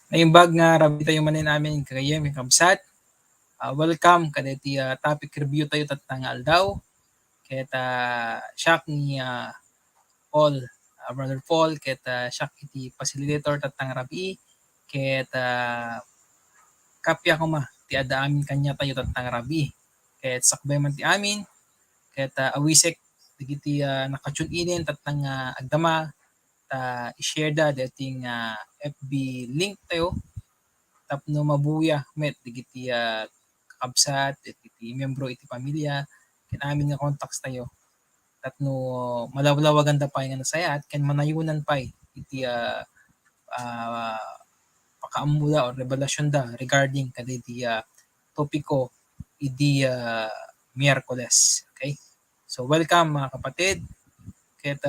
Naimbag nga rabi tayo manin namin kagayem kabsat. Welcome kada ti topic review tayo tatangal daw. Ket siya ni Paul, Brother Paul, ket siya iti facilitator tatang rabi. Ket kapya ko ma ti ada amin kanya tayo tatang rabi. Ket sakbay man ti amin. Ket awisek digiti nakatune inin tatang agdama i-share da dating FB link tayo tapno mabuya met digiti kakabsat iti membro iti pamilya ken amin nga contacts tayo tapno malawlawagan da pay nga nasaya at ken manayunan pay iti pakaammo da or revelasyon da regarding kaditi topiko iti Miyerkules. Okay? So welcome mga kapatid. Ket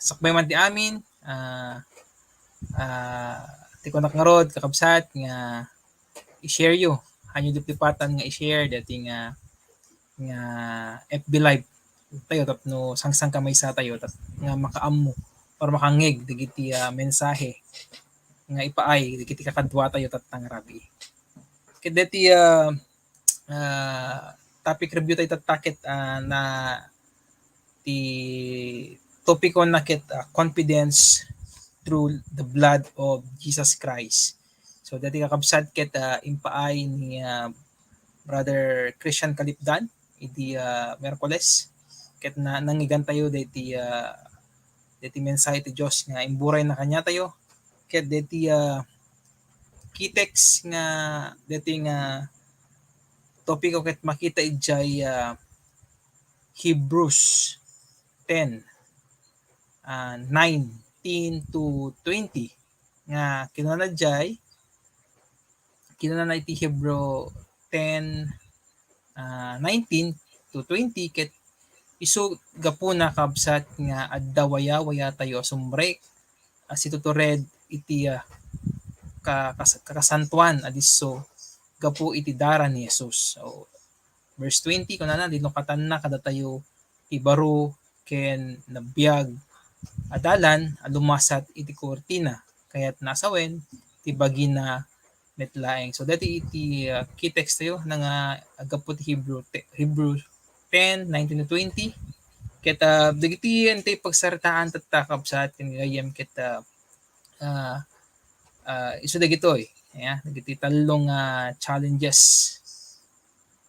sakbay man ti amin ti konak nga rod kakabsat nga i-share yo hanyo dipipatan nga i-share dating nga FB live tayo tapno sangsang kamay sa tayo tat nga makaammo or makangeg digiti mensahe nga ipaay digiti kakadwa tayo tat rabi. Ket deti topic review tayo tatakit na ti topiko nakit confidence through the blood of Jesus Christ. So dati kakabsat ket impaay ni Brother Christian Kalipdan iti Miyerkules ket nangigan tayo deti mensahe ti Dios nga imburay na kanya tayo ket deti kitex nga deti nga topiko ket makita ijay Hebrews 10 19 to 20 nga kinuna iti Hebrew 10 19 to 20 ket isu gapuna kabsat nga adda waya tayo sumbrek situtured iti kakasantuan adiso gapu iti dara ni Jesus. So verse 20 kunana dino katanna kada tayo ti baro ken nabiyag adalan lumasat iti kurtina kayat nasawen ti bagina metlaeng. So dati iti key text tayo nga agapot Hebrew 10 19 to 20 ket dagiti ente pagsaritaan tatakabsat ken gayem ket isu dagitoy dagiti talong challenges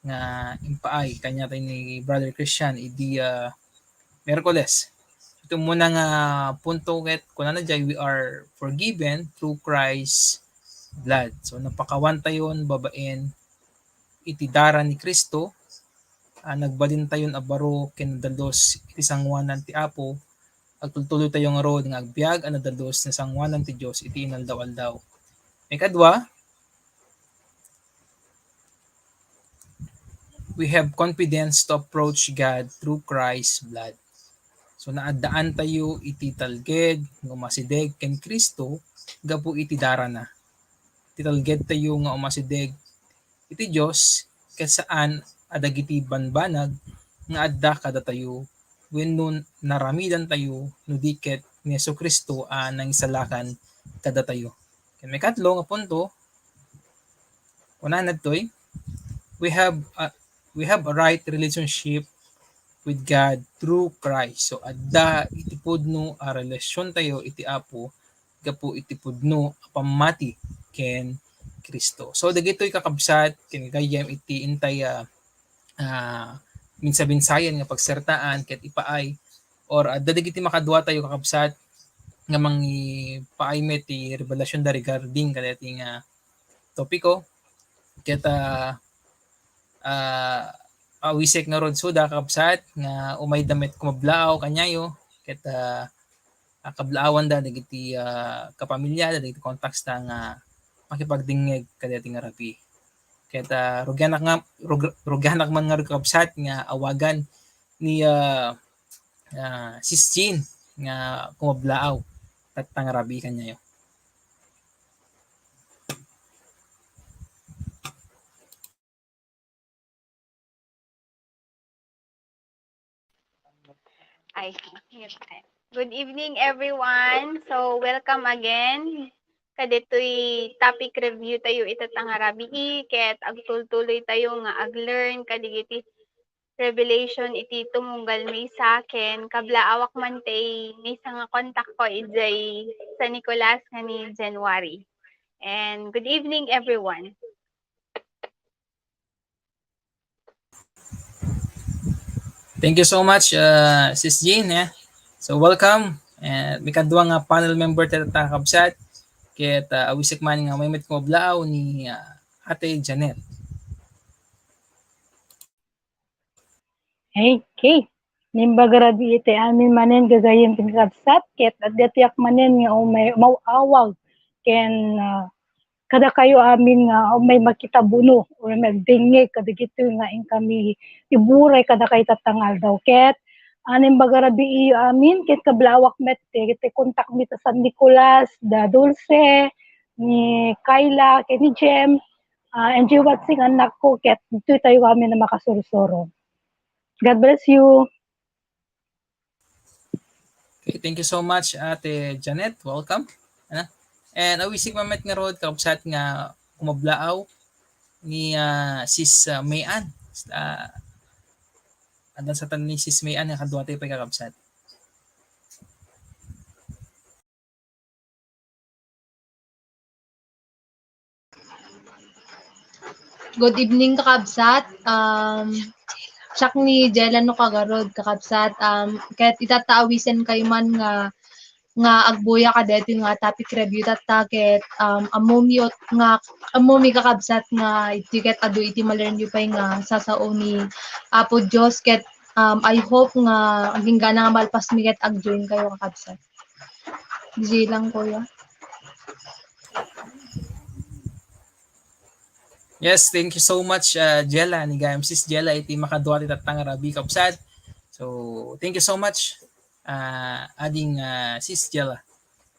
nga impaay kanya tayo ni Brother Christian idi Miyerkules. Ito muna nga punto ket kunana jay we are forgiven through Christ's blood. So napakawan tayon babaen iti dara ni Kristo nagbalin tayon a baro ken dalos iti sangwanan ti Apo agtultuloy tayo nga rod nga agbiag dalos na sangwanan ti Dios iti inaldaw-aldaw. Ikadua, we have confidence to approach God through Christ's blood. So naadaan tayo iti talged nga umasideg ken Kristo gapu iti dara na. Iti talged tayo nga umasideg iti Dios ket saan adagiti banbanag nga adda kada tayo wenno naramidan tayo no diket ni Jesu-Kristo nangisalakan kada tayo. Ken may katlo nga punto unahan nadtoy we have a right relationship with God through Christ. So adda iti pudno a relasyon tayo iti Apo gapu iti pudno a pamati ken Kristo. So dagitoy kakabsat ken gayem iti intay minsa-binsayan nga pagsertaan ket ipaay or adda dagiti makadua tayo kakabsat nga paay met ti revelasyon da regarding kadati nga topiko ket awisek nga rod suda kakabsat nga umay damit kumablaaw kanyayo ket kablaawan da dagiti kapamilya dagiti contacts da nga makipagdingeg kadati nga rabi. Ket rugyanak man nga kakabsat nga awagan ni Sis Jean nga kumablaaw tatang rabi kanyayo. Ay, Good evening, everyone. So, welcome again. Kadito'y topic review tayo itatang harabi ket agtultuloy tayo nga ag-learn kadigiti revelation iti tumunggal may saken kabla awak man tay may nga contact ko ijay sa Nicolas nga ni January. And good evening, everyone. Thank you so much, Sis Jean. So welcome. And may kadwa nga panel member tayo takabsat. Kaya awisik man nga may ko blaaw ni Ate Janet. Hey, Kay. Nimbagarabi iti amin manen gagayem pinakabsat ket adatiak manen nga umay mawawag ken kada kayo amin nga may makita buno or magdingig kadagito nga in kami iburay kada kay tatangal daw ket anim bagarabi amin ket kablawak met ket kontak mi ta San Nicolas da Dulce ni Kayla ket ni Jem and you watching anak ko ket dito tayo kami na makasursuro. God bless you. Okay, thank you so much, Ate Janet. Welcome. And awisik mamet nga rod kakabsat nga kumablaaw ni Sis Mayan. Adan sa tan ni Sis Mayan nga kadwa tayo pa kakabsat. Good evening kakabsat. Siyak ni Jela no kagarod kakabsat. Kahit itataawisan kayo man nga agbuya ka dito nga topic review tatta ket amumi kakabsat nga itiket adu iti malern yu pay nga sasao ni Apo Dios ket I hope nga aging gana nga malpas mi ket ag-join kayo kakabsat. Di lang kuya. Yes, thank you so much, Jella. Ni Gayam Sis Jella, iti makadwa ti tatang rabi kapsat. So, thank you so much, ading Sis Jella.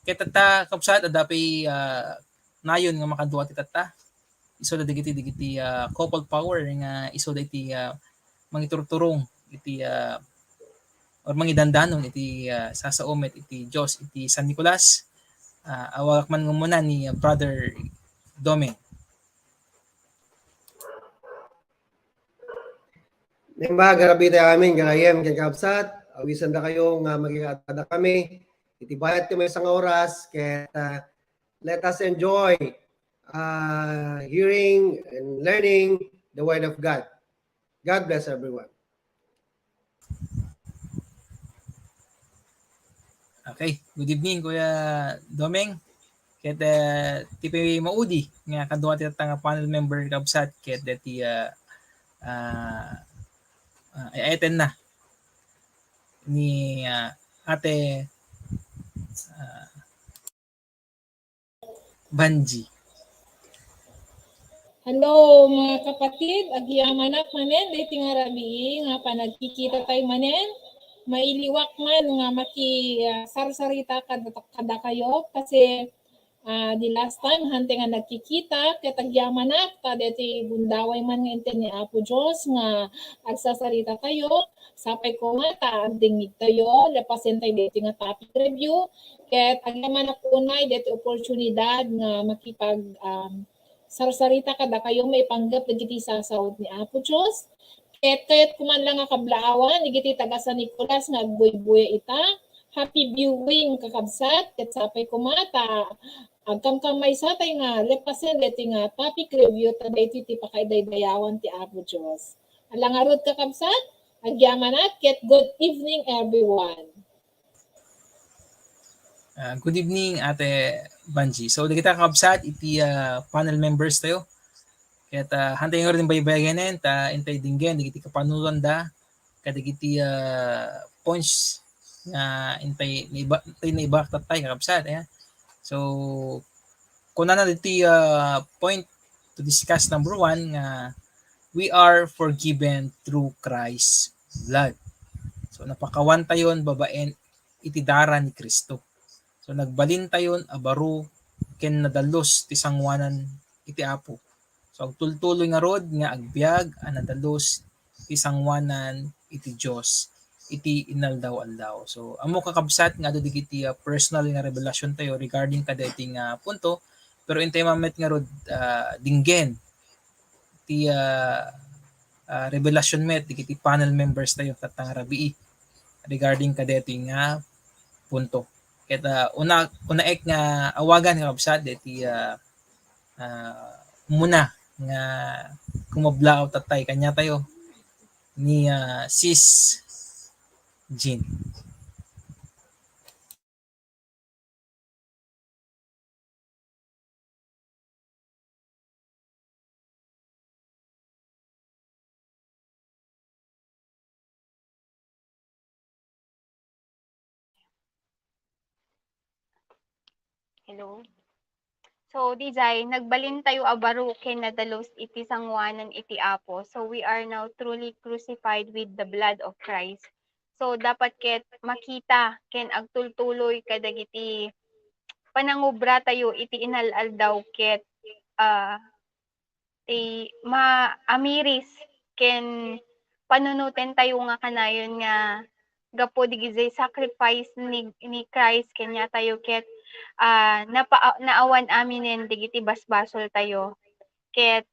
Kaya tata kapsat, adapi nayon nga makadwa ti tata. Iso da digiti couple power nga iso da iti mangiturturong iti or mangidandanon iti sasaomet iti Dios iti San Nicolas. Awak man muna ni Brother Dome. Nimba, garabi tayo amin, gayem, kagabsat, awisan na kayo nga magigatada kami, itibayat kami isang oras, kaya let us enjoy hearing and learning the Word of God. God bless everyone. Okay, good evening Kuya Domeng. Ket tipi maudi nga kadwa ti nga panel member kabsat ket ti i-attend na ni Ate Banji. Hello mga kapatid, agyamanak manen, dito nga rabi, nga panagkikita tayo manen, mailiwak man nga sarsarita kada kayo, kasi the last time, hante nga nagkikita, katagyamanak, kadeti bundaway man nga ente ni Apo Diyos, nga agsasarita kayo, sapay ko nga, taagdingig tayo, lepasin tayo dito nga topic review, ket agyamanak unay, dito oportunidad nga makipag sarsarita kada kayo may panggap dagiti sasawod ni Apo Diyos. Kahit kuman lang nga kablaawan, digiti taga San Nicolas nga agbuy-buya ita. Happy viewing kakabsat, ket sapay kumata. Agkamkamay sa tay nga lepasen deti nga topic review ta deti ti pakaiday-dayawan ti Apo Diyos. Alangarod kakabsat, agyamanat ket good evening everyone. Good evening Ate Banji. So kita kakabsat iti panel members tayo. Kaya hantay nga rin baybayanen ta intay dinggen digiti kapanulan da kadagiti points nga intay na iba tatay kakabsat. So kuna na diti point to discuss number 1 nga we are forgiven through Christ's blood. So napakawan tayon babaen iti dara ni Kristo. So nagbalin tayon abaro ken nadalos ti sangwanan iti Apo. So agtultuloy nga rod nga agbiag nadalos ti sangwanan iti Dios iti inaldaw-aldaw. So amo kakabsat nga do digiti personal nga revelasyon tayo regarding kadayting punto, pero intay mamet nga rod dinggen ti revelasyon met digiti panel members tayo tatang rabii regarding kadayting punto. Ket una ek nga awagan nga kabsat deti muna nga kumablaw tatay kanya tayo ni Sis Jean. Hello. So, Dijay, nagbalin tayo abaro ken nadalos iti sangwanan iti Apo. So, we are now truly crucified with the blood of Christ. So, dapat ket makita ken agtultuloy kadagiti panangubra tayo iti inalaldaw ket ti maamiris ken panunuten tayo nga kanayon nga gapo digiti sacrifice ni Christ kanya tayo ket naawan aminen digiti basbasol tayo ket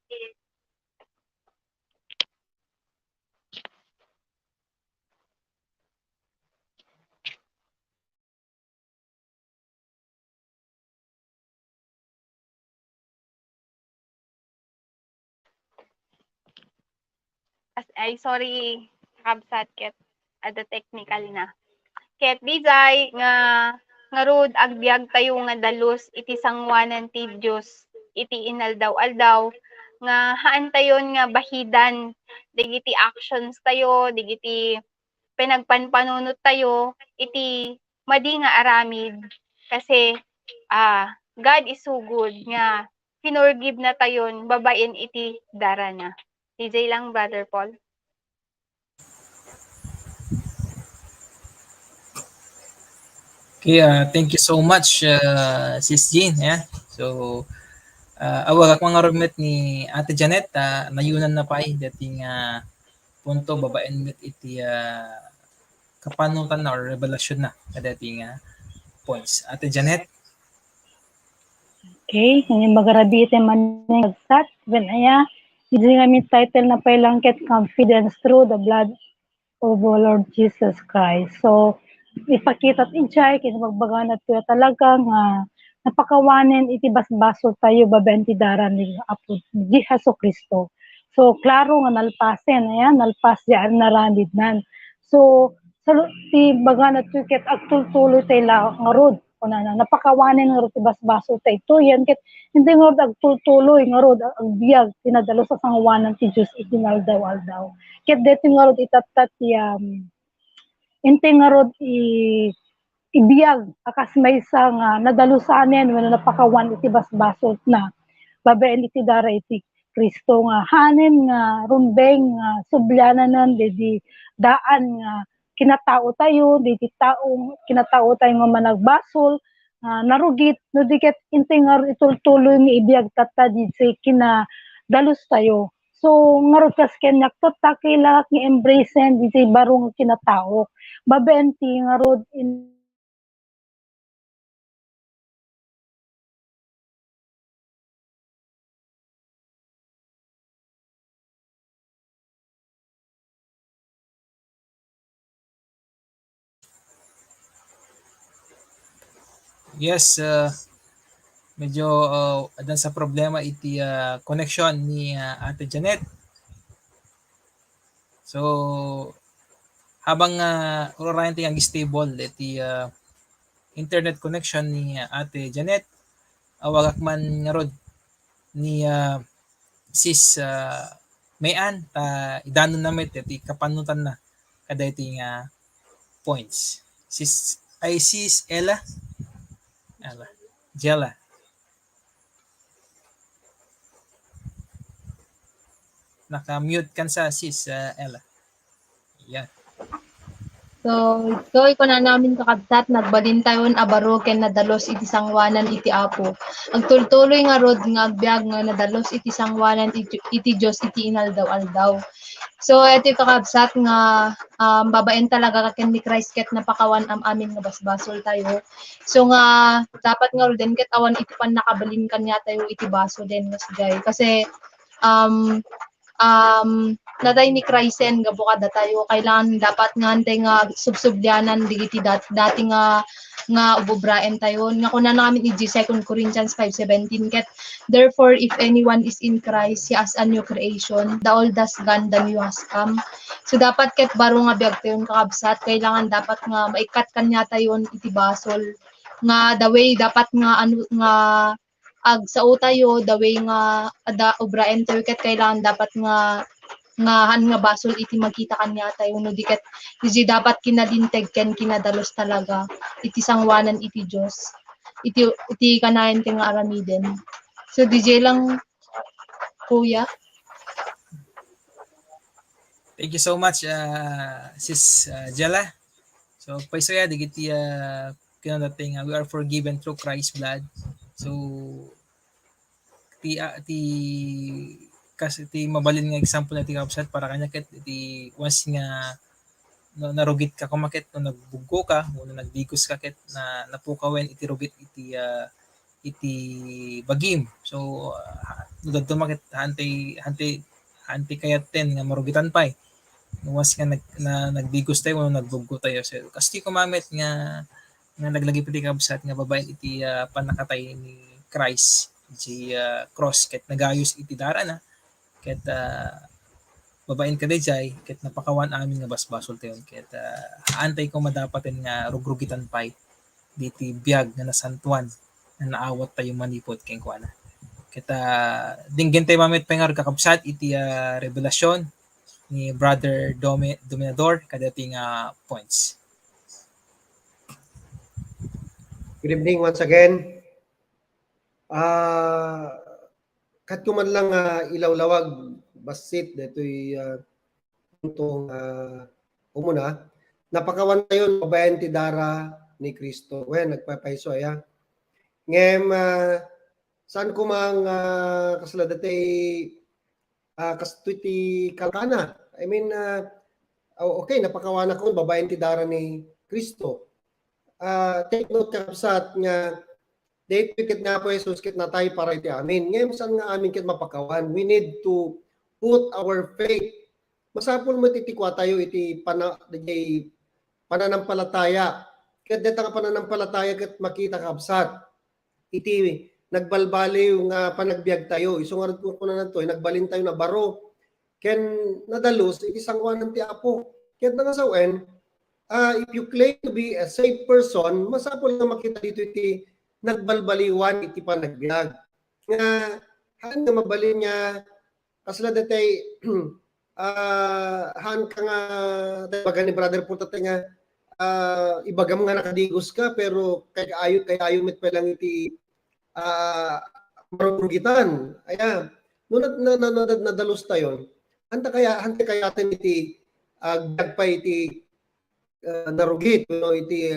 ay sorry kabsat ket ada technical na. Ket Dijay nga rod agbyag tayo nga dalos iti sangwanan ti Dios iti inaldaw-aldaw nga haan tayon nga bahidan digiti actions tayo digiti pinagpanpanunot tayo iti madi nga aramid kasi God is so good nga pinorgive na tayon babaen iti darana. DJ lang, Brother Paul. Okay, thank you so much Sis Jean. So awag ako nga rumit ni Ate Janet nayunan na pa dating punto babaen met iti kapanutan na or revelasyon na kadating points. Ate Janet. Okay, ngayon magarabi ito man nagsat. When hindi kami title na pailangket confidence through the blood of the Lord Jesus Christ. So, ipakita at ijay, kaya magbaga na ito talaga nga napakawanin iti basbaso tayo babaen ti daran ni Apo ni Jesu Kristo. So, klaro nga nalpasen, nalpas diyan naramid nan. So, ti baga na ito ket agtultuloy tayo nga rod kunana napakawanin nga rod ti basbaso tayo ito yan ket hindi nga rod agtultuloy nga rod agbiag tinadalo sa sangawanan ti Dios itinaldaw-aldaw. Ket deti nga rod itatat ti inte nga rod ibiyag akas maysa nga nadalusanen wenno napakawan iti basbasol na babaen iti dara iti Kristo nga hanen nga rumbeng nga sublyanan dedi daan nga kinatao tayo dedi taong kinatao tayo nga managbasol narugit no diket inte nga itultuloy nga ibiyag tata di kina dalus tayo. So ngarot kas kenyak tatakilak nga embracen di barong kinatao babaen ti nga rod in Yes, medyo adan sa problema iti connection ni Ate Janet. So habang urayan ti ang stable iti internet connection ni Ate Janet, awagak man nga rod ni Sis Mayan idanon na met iti kapanutan na kada iti points. Sis Ella Jella. Naka-mute kan sa Sis Ella. Yan. So iko na namin kakabsat nagbalin tayon abaro ken nadalos iti sangwanan iti Apo. Agtultuloy nga rod nga agbyag nga nadalos iti sangwanan iti Dios iti inaldaw-aldaw. So ito kakabsat nga babaen talaga ken ni Christ ket napakawan amin nga basbasol tayo. So nga dapat nga rod ket awan iti pan nakabalin kanya tayo iti baso den nga sigay. Kasi natay ni Christen nga bukada tayo kailangan dapat nga antay nga subsubyanan digiti dati nga ububraen tayo nga kuna namin i 2 Corinthians 5:17 ket therefore if anyone is in Christ he is a new creation, the old has gone, the new has come. So dapat ket baro nga biag tayon kakabsat kailangan dapat nga maikat kanya tayon iti basol nga the way dapat nga sao tayo the way nga ada ubraen tayo ket kailangan dapat nga basol iti magkita kanya tayo no diket iti dapat kinalinteg ken kinadalos talaga iti sangwanan iti Dios iti kanayen ti nga aramiden. So DJ lang kuya. Thank you so much, Sis Jella. So, paisoya, digiti kinadating we are forgiven through Christ's blood. So, kasi mabalin nga example na ti kapsat para kanya ket iti once nga narugit ka kumakit no nagbuggo ka o nagdigos ka ket na napukawen iti rugit iti bagim. So, dadto makit hanti kayat ten nga marugitan pay. Once nga nagdigos tayo o nagbuggo tayo. So, kasi kumamit nga naglagi pati kabsat nga babaen iti panakatay ni Christ iti cross ket nagayos iti dara na ket babaen ka dayjay ket napakawan amin nga basbasol tayon ket antay ko madapaten nga rugrugitan pay diti biag nga nasantuan na naawat tayo manipot ken kuana ket dinggin tayo mamit pengar kakabsat iti revelasyon ni Brother Dominador kadating points. Good evening once again. Kat ko man lang ilawlawag basit detoy puntong umuna napakawan tayo babaen ti dara ni Kristo. Wen nagpapaiso aya. Ngem saan ko mang kasladetay kastuti kalkana. I mean okay napakawan ako babaen ti dara ni Kristo. Take note kakabsat nga dahil kit nga po Jesus kit na tayo para iti amin. Ngayon saan nga amin kit mapakawan? We need to put our faith. Masapul mo titikwa tayo iti pananampalataya. Kaya dito nga pananampalataya kit makita kabsat. Iti nagbalbali yung panagbiag tayo. Isungarad ko na nanto, nagbalin tayo na baro. Ken nadalos, iti sangwanan ti Apo. Kaya nga sawen, if you claim to be a safe person, masapul nga makita dito iti nagbalbaliwan iti panagbiag. Nga haan nga mabalin niya kasla datay haan ka nga baga ni brother punta nga ibagam nga nakadigos ka pero kay ayo met pa lang iti marugitan. Aya nung nadalos tayo. Hanta kaya atin iti agpay iti narugit no iti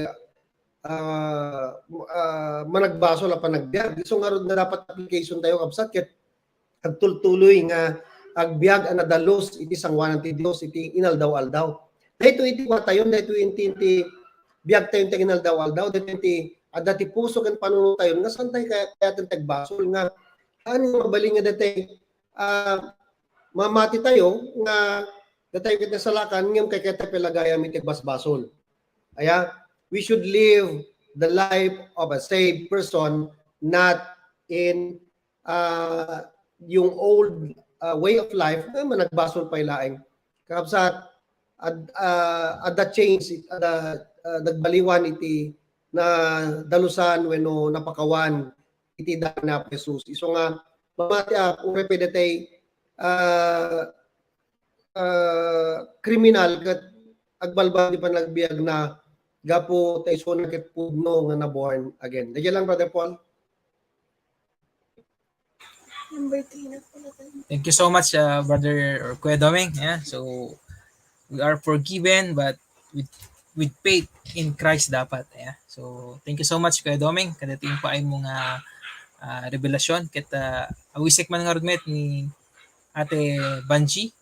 managbaso la panagbiag. So nga na dapat application tayo kabsat ket agtultuloy nga agbiag ang nadalos iti sangwanan ti Dios iti inaldaw-aldaw. Dahito iti watayon dahito iti biag tayo ti inaldaw-aldaw dahito iti adati puso ken panuno tayo nga santay kaya tagbasol nga ani mabaling nga datay mamati tayo nga datay ket nasalakan ngem kay ket pelagayam iti basbasol. Aya we should live the life of a saved person, not in yung old way of life na managbasol pa ilaing. Kapsat at the change, nagbaliwan iti na dalusan wenno napakawan iti dana Jesus. Iso nga mamati kung repedetay kriminal kat agbalbal di pa nagbiag na gapo tayo so nakitpudno nga na born again. Nagyan lang, Brother Paul. Thank you so much, Brother Kuya Doming. Yeah, so we are forgiven, but we with faith in Christ dapat. Yeah. So thank you so much Kuya Doming kadating pa ay mga revelasyon ket awisik man nga rudmet ni Ate Banji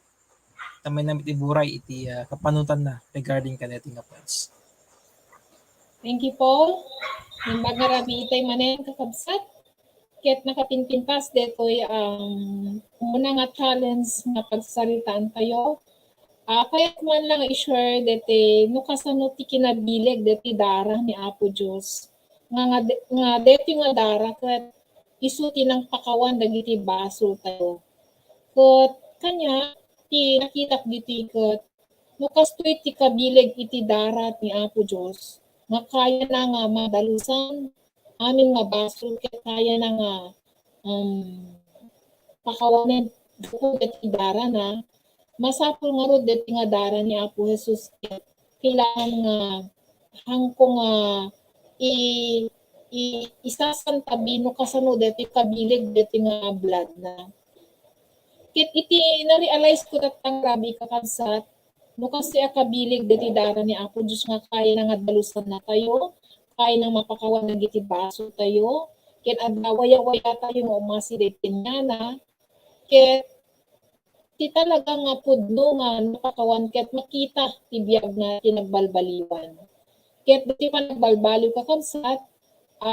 tamay namit iburay iti kapanutan na regarding kadating nga points. Thank you, Paul. Nimbaga rabi itay manen kakabsat. Ket nakapinpintas detoy muna nga challenge nga pagsalitaan tayo. Kaya man lang i-share dete no kasano ti kinabileg deti dara ni Apo Dios. Nga deti nga dara ket isu tinang pakawan dagiti baso tayo. Ket kanya ti nakita diti ket no kastoy ti kabileg iti dara ni Apo Dios. Nga kaya na nga madalusan amin nga baso ket kaya na nga pakawanen ko deti dara na masapul nga rod deti nga dara ni Apo Jesus ket kailangan nga hangkong nga isasantabi no kasano deti kabileg deti nga blood na. Ket iti na-realize ko datang grabe kakabsat no kasi akabilig deti dara ni Apo Diyos nga kaya na nga dalusan na tayo, kaya na mapakawan na giti baso tayo, ket adawaya-waya tayo nga umasi deti nga na, ket ti talaga nga pudno nga napakawan ket makita ti biag na tinagbalbaliwan. Ket deti pa nagbalbaliw kakabsat,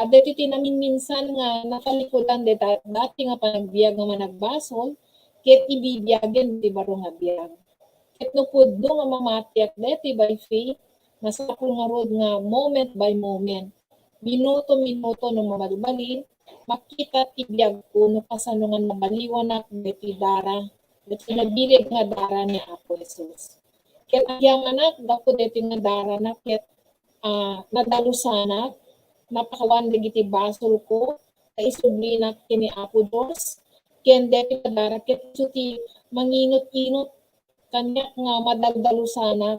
deti tinamin minsan nga nakalikudan dati nga panagbiag nga managbasol, ket ibibyagen ti baro nga biag. Ket no pudno nga mamatiak deti by faith, masapul nga rod nga moment by moment, minuto-minuto no mabalbalin, makita ti biag ko no kasano nga nabaliwan ak deti dara, deti nabilig nga dara ni Apo Jesus. Ket agyaman ak dako deti nga dara na ket nadalusanak, napakawan dagiti basol ko, kaisublinak kini Apo Dios, ken deti nga dara ket isu ti manginot-inot kanya nga madagdalusanak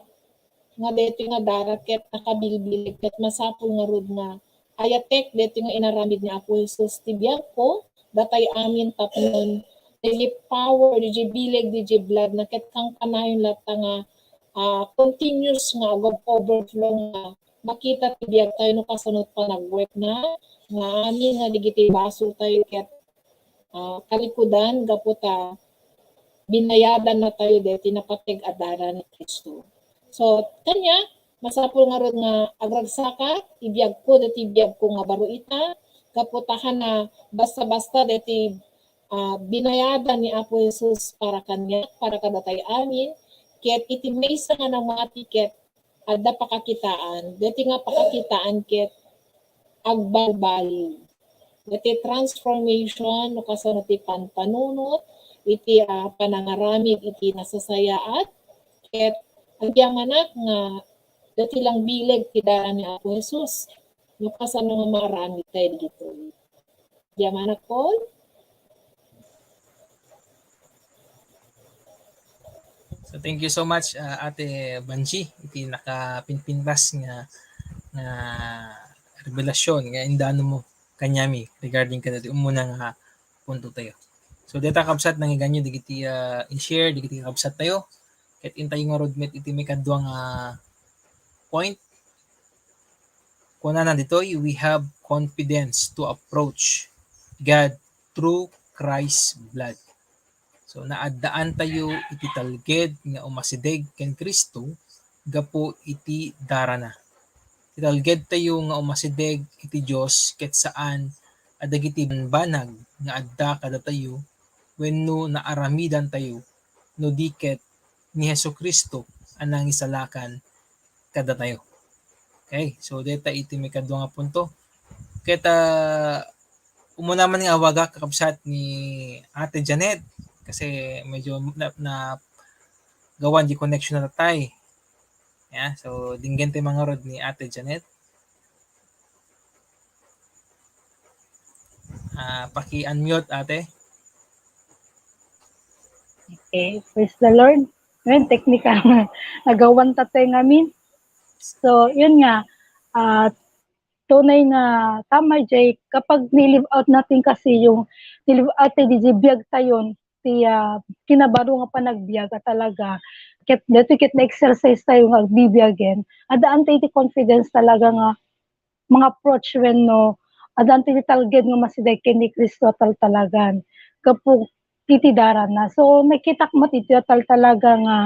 nga deti nga dara ket nakabilbilig ket masapul nga rod nga ayatek deti nga inaramid ni Apo Jesus ti biag ko datay amin tapnon dili power di bileg di blood na ket kang kanayon lata nga continuous nga overflow nga makita ti biag tayo no kasunod pa nagwork na nga amin nga digiti baso tayo ket kalikudan gaputa binayadan na tayo deti napateg adara ni Kristo. So kanya masapul nga rod nga agragsaka ibiyag ko deti biyag ko nga baro ita kaputahan na basta-basta deti binayadan ni Apo Jesus para kanya para kadatay amin ket iti maysa nga ng mga tiket adda pakakitaan deti nga pakakitaan ket agbalbaliw deti transformation no kasano ti panpanunot iti panangaramid iti nasasayaat ket agyamanak nga dati lang bileg ti dara ni Apo Jesus no kasano nga maramid tayo dito. Agyamanak Paul. So thank you so much Ate Banji iti nakapinpintas nga revelasyon nga indano mo kanyami regarding kadati umuna nga punto tayo. So data kabsat nang iganyo digiti i-share digiti kabsat tayo ket intay nga roadmap iti may kadwa nga point kuna na dito we have confidence to approach God through Christ's blood. So naaddaan tayo iti talged nga umasideg ken Kristo gapo iti dara na. Italged tayo nga umasideg iti Dios ket saan adagiti banbanag nga adda kada tayo wenno naaramidan tayo no diket ni Hesukristo anang isalakan kada tayo. Okay, so deta iti may kadwa nga punto. Ket umuna man nga awaga kakabsat ni Ate Janet kasi medyo na gawan di connection na tay. Yeah, so dinggen tayo mga rod ni Ate Janet. Paki-unmute ate. Okay, praise the Lord. Ngayon, technical na nagawan tatay ngamin. So, yun nga, tunay nga tama jay kapag nilive out natin kasi yung nilive out tayo di biyag tayon iti kinabaro nga panagbiyaga talaga. Ket dito ket na-exercise tayo nga agbibiyagen. Adaan tayo iti confidence talaga nga mga approach when no adaan tayo talged nga masiday ken ni Kristo talagan. Kapag iti daran na. So nakitak mo iti talaga nga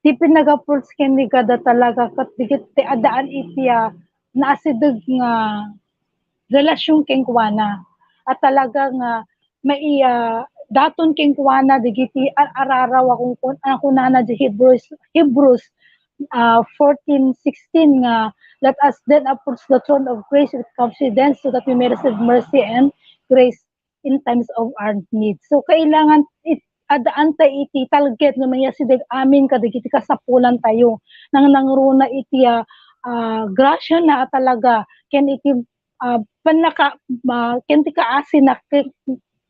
ti pinag-approach ken ni kada talaga kat digit ti adaan iti naasideg nga relasyon ken kuana. At talaga nga mai daton ken kuana digiti araraw akong kunana di Hebrews 14:16 nga let us then approach the throne of grace with confidence so that we may receive mercy and grace in times of our need. So kailangan adaan ta iti talget nga mayasidig amin kadigiti kasapulan tayo nang nangruna iti grasya na talaga ken iti panaka ken ti kaasin na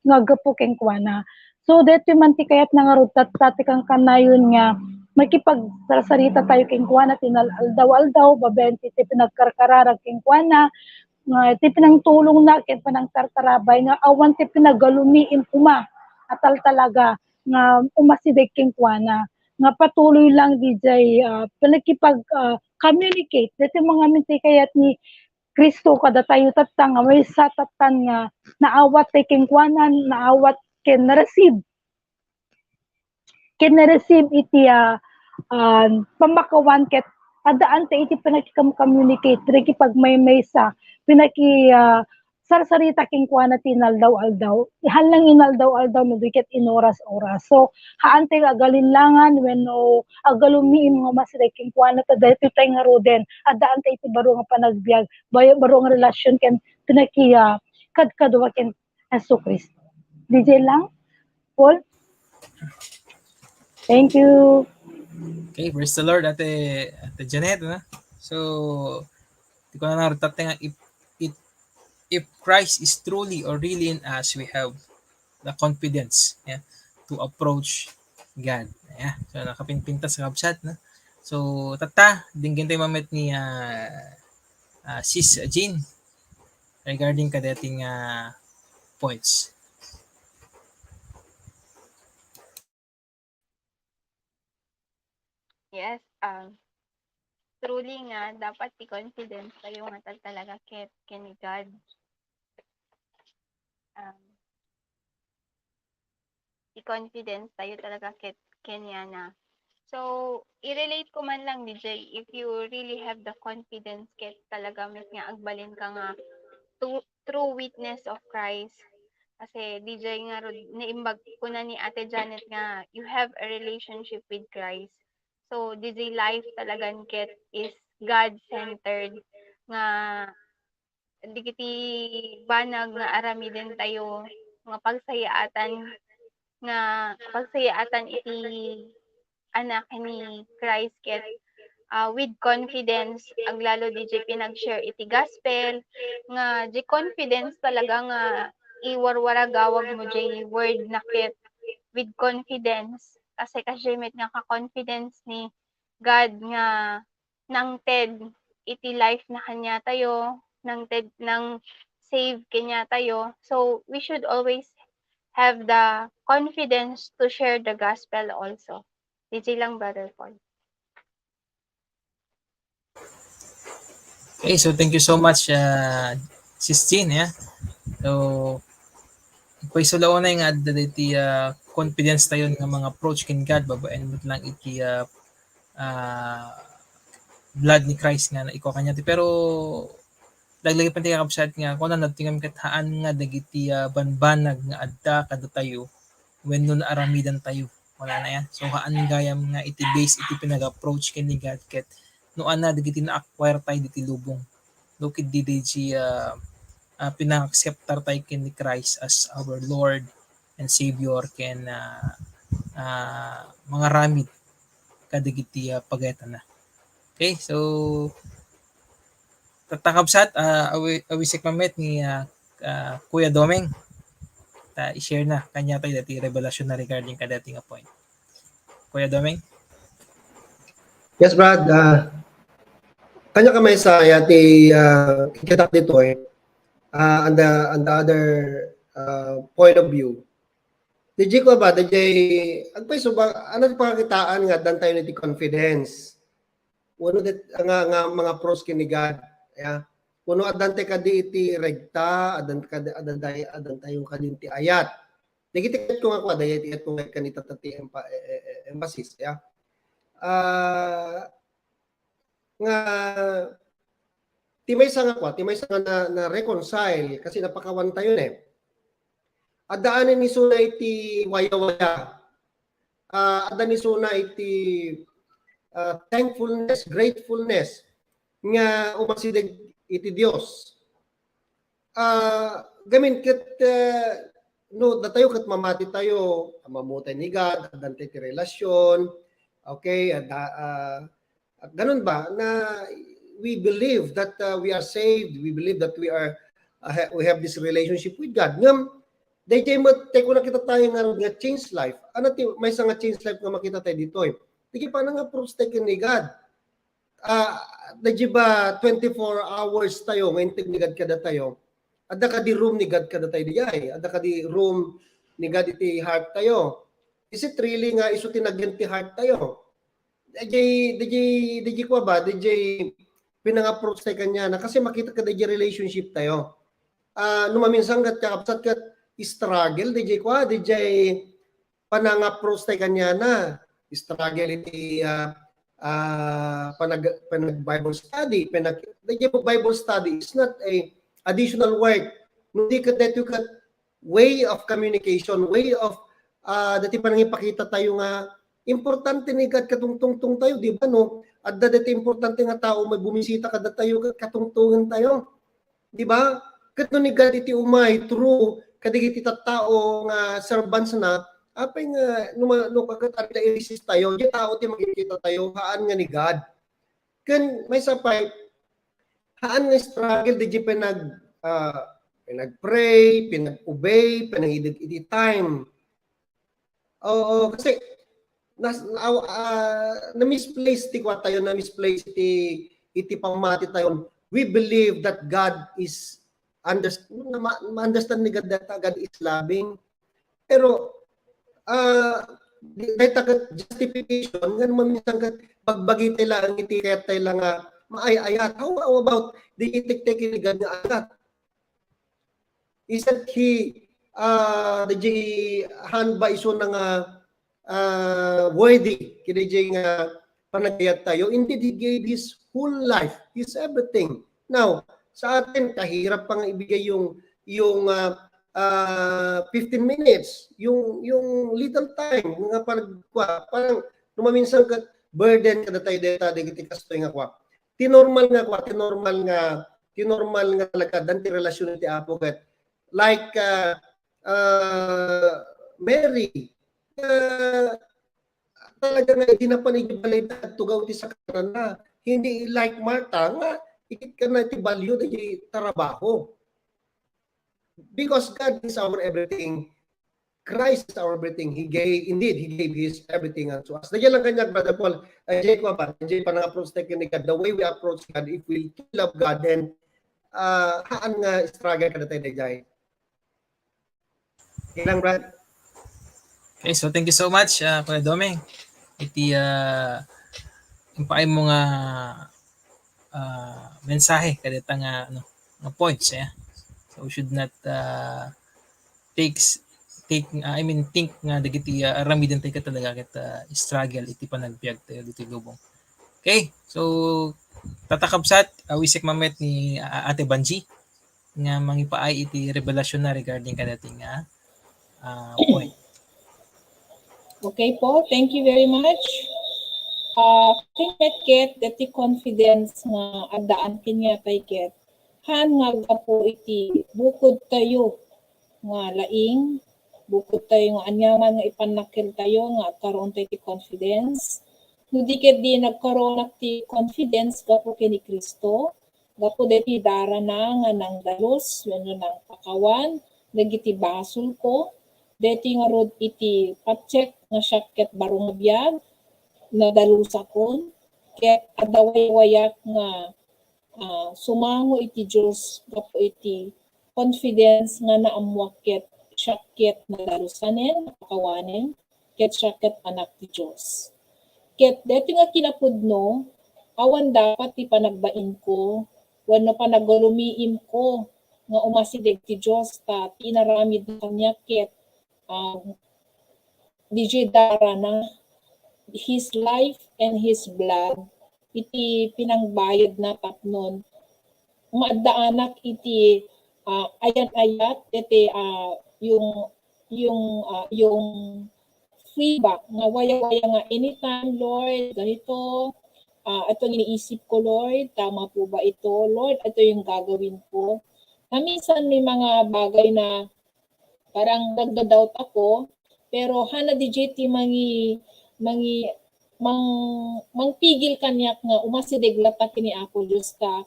nga gapo ken kuana. So deti man ti kayat nangarod tati kang kanayon nga makipagsarita tayo ken kuana tinaldaw-aldaw baben ti pinagkarkararag ken kuana nga ti pinangtulong na ken panangtartarabay nga awan ti pinagalumiin uma atal talaga nga umasidig ken kuana nga patuloy lang DJ pinakipag communicate dito mga minti kayat ni Kristo kada tayo tatang nga may satatan nga naawat tay ken kuana naawat ken na-receive iti pamakawan ket adaan ta iti pinakikam-communicate pag may sa pinaki sarsarita ken kuana tinaldaw-aldaw halang inaldaw-aldaw no diket inoras-oras. So haan tay agalinlangan wenno agalumiin mga masiday ken kuana ta daytoy tay nga roden adaan ta iti baro nga panagbiag baro nga relasyon ken pinaki kadkadwa ken Jesucristo. DJ lang Paul. Thank you. Okay, praise the Lord, Ate Janet. Na? So, di ko na narutate nga, if Christ is truly or really in us, we have the confidence to approach God. Yeah. So, nakapinpinta sa kabsat. Na? So, dinggin tayo mamit ni Sis Jean regarding kadating points. Yes, truly nga, dapat i-confidence tayo nga talaga ken ni God. I-confidence tayo talaga ken na. So, i-relate ko man lang, DJ, if you really have the confidence ket talaga met nga agbalin ka nga true witness of Christ. Kasi DJ nga naimbag ko na ni Ate Janet nga you have a relationship with Christ. So, DJ life talagang ket is God-centered nga digiti banag nga aramiden tayo nga pagsayaatan iti anak ni Christ ket with confidence aglalo DJ pinag-share iti gospel nga di confidence talaga nga iwarwaragawag mo jay word na ket with confidence kasi met nga ka-confidence ni God nga nang TED iti life na kanya tayo nang TED nang save kanya tayo. So we should always have the confidence to share the gospel also. DJ lang, Brother Paul. Okay, so thank you so much, Sis Jean. Yeah? So, paisulaw na yung iti confidence tayo ng mga approach kin God, babaen mo lang iti blood ni Christ nga na ikaw kanya. Pero, daglagi pa tayo kapsat nga, kung na natingam kathaan nga, dagiti banbanag nga adda kada tayo, when nun aramidan tayo. Wala na yan. So, haan gayam nga iti base, iti pinag-approach kin ni God, ket noan na, dagiti na-acquire tayo diti lubong. Lokid di DJ pinang-acceptar tayo kin ni Christ as our Lord and Savior ken mga ramid kadagiti pagayatan na. Okay, so tatakabsat awisik mamet ni Kuya Domeng i-share na kanya tayo dati revelation na regarding kadating point. Kuya Domeng? Yes, Brad. Kanya kamay sa yati kitak dito on the other point of view. DJ ko ba, DJ, agpay subang, ano di pakakitaan nga, dan tayo niti confidence. Uno dit, nga mga pros kini God. Yeah. Uno adante kadi iti regta, adan tayong kadinti ayat. Nagitikit ko nga ko, dahil iti ko nga kanita tati emphasis. Yeah. Nga, timay sa nga na reconcile, kasi napakawan tayo eh. Adaanin ni Suna iti waya-waya. Adaan ni Suna iti thankfulness, gratefulness nga umasidig iti Dios. Gamin ket no datayo ket mamati tayo mamutay ni God, adan ti relasyon. Okay, ganun ba na we believe that we are saved, we believe that we have this relationship with God. Ngam DJ mo take na kita tayo nga change life. Ano ti may nga change life nga makita tayo dito eh. Digi pa nga proofs tayo ni God. DJ ba 24 hours tayo ngayon ni God kada tayo. Adda ka di room ni God kada tayo dijay. Adda ka di room ni God iti heart tayo. Is it really nga iso tinagyan ti heart tayo? DJ ko ba? DJ pinang-approach tayo kanya na kasi makita ka DJ relationship tayo. Numaminsan kat kakapsat kat struggle DJ ko DJ panang-approach tayo kanya na struggle iti panag Bible study DJ Bible study is not a additional work hindi ka dito ka way of communication way of dati panang ipakita tayo nga importante ni God katungtungtong tayo di ba no at dati importante nga tao may bumisita kada tayo katungtungan tayo di ba kat ni God iti umay true kadigiti tattao nga servants na apay nga no kagat na i-resist tayo di tao ti makikita tayo haan nga ni God ken may sapay haan nga struggle di pinag-pray pinag-obey pinangidig iti time kasi na misplace ti kwa tayo na misplace iti pamati tayo we believe that God is understand ni God that God is loving. Pero, justification, nga naman minsan pagbagi tayo ang itiket tayo nga maayayat. How about the itik-tik ni God nga agat? Isn't he, the han ba iso na nga worthy, kini nga panagayat tayo? Indeed, he gave his whole life, his everything. Now, sa atin kahirap pang ibigay yung 15 minutes, yung little time nga parang lumaminsan ka burden kada tayo data digiti kastoy nga kwa. Tinormal nga talaga danti relasyon ti Apo ket like Mary talaga nga hindi na panigbalay tugaw ti sakran na hindi like Martha nga ikit ka na iti value na trabaho. Because God is our everything. Christ is our everything. He gave his everything unto us. Nagyan lang kanya, Brother Paul, Jay panang-approach tayo ni God. The way we approach God, if we love God, then haan nga struggle ka na tayo na Jay. Ilang, Brad? Okay, so thank you so much, Kuya Domeng. Iti, impaay mo nga mensahe kadita nga points so we should not think nga dagiti aramiden tayo ka talaga ket struggle iti panagbiag tayo dito gubong. Okay, so tatakabsat wisik mamet ni Ate Banji nga mangipaay iti revelasyon na regarding kadating point. Okay po, thank you very much. Ket dati confidence nga adaan kanya tay ket han nga po iti bukod tayo nga laing bukod tayo nga anyaman nga ipanakil tayo nga karon tayo ti confidence no di ket di nagkaroon ti confidence gapo kini Kristo gapo dati dara na nga nang dalos wenno nang pakawan dagiti basol ko dati nga rod iti pacheck nga syakket baro nga biag nadalusa kon ket adaway-wayak nga sumango iti Dios gapo iti confidence nga naamuak ket syakit na darusanen, napakawanen, ket syakit anak ti Diyos. Ket deti nga kinapudno, awan dapat ti panagbain ko, wenno panagalumiim ko, nga umasidig ti Diyos ta tinaramid na kanya ket DJ dara na His life and His blood iti pinangbayad na tapnon maadaanak iti ayan-ayat iti yung feedback nga waya-waya nga anytime Lord ganito ito iniisip ko Lord tama po ba ito Lord ito yung gagawin ko na minsan may mga bagay na parang nagda-doubt ako pero hana dijiti mangpigil kanyak nga umasidig lata kini ako Diyos ta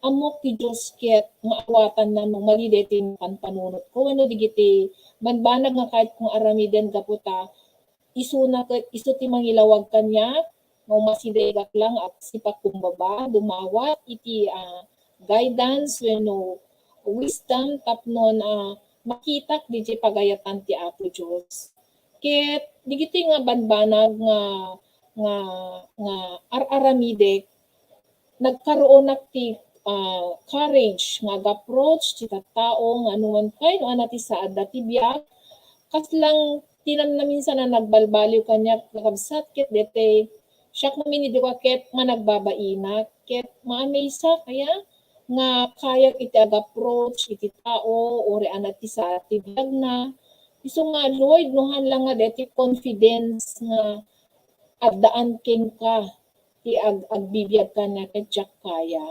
amok ti Diyos ket maawatan na nung malidetin panpanunot ko ano digiti banbanag nga kahit kung aramiden gaputa isu ti mangilawag kanyak nga umasidigak lang at sipakumbaba dumawat iti guidance wenno wisdom tapnon makitak DJ pagayatan ti Apo Diyos. Ket digiti nga banbanag nga araramidek nagkaroon ti courage nga approach ti tattao nga anuman kay no anati saad dati biyak kaslang tinan na minsan na nagbalbaliw kanya kakabsat ket dete siyak namin ni ket nga nagbabaina ket maamisa kaya nga kaya iti ag-approach iti tao ore anati sa ti biag na iso nga Lord nohan lang nga deti confidence nga addaan king ka ti agbibiyag ka na ket kaya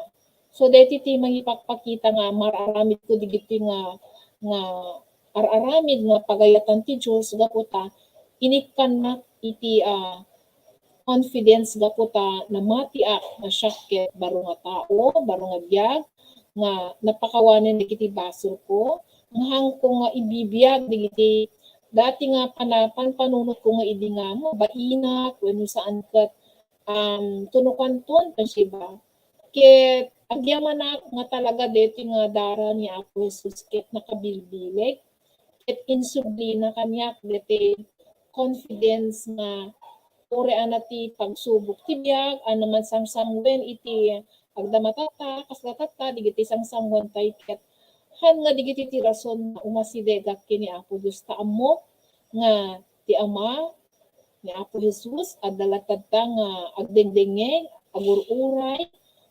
so deti ti mangipakpakita nga mararamid ko digiti nga araramid nga pagayatan ti Dios gaputa inikkan na iti confidence gaputa na matiak na syakket baro nga tao baro nga biag nga napakawanen digiti basol ko hang ko nga ibibiyag digiti dati nga panunot ko nga idi nga mabainak wenno saan ket tunukanton pasiba ket agyamanak nga talaga deti nga dara ni Apo Jesus ket nakabilbileg ket insubli na kanyak deti confidence nga ore anati pagsubok ti biag naman samsangwen iti agdamatata kaslatata digiti samsangwen tay ket han nga digiti ti rason nga umasidegak kini Apo Dios ta ammo nga ti Ama ni Apo Jesus adalatad ta nga agdengdengeg agururay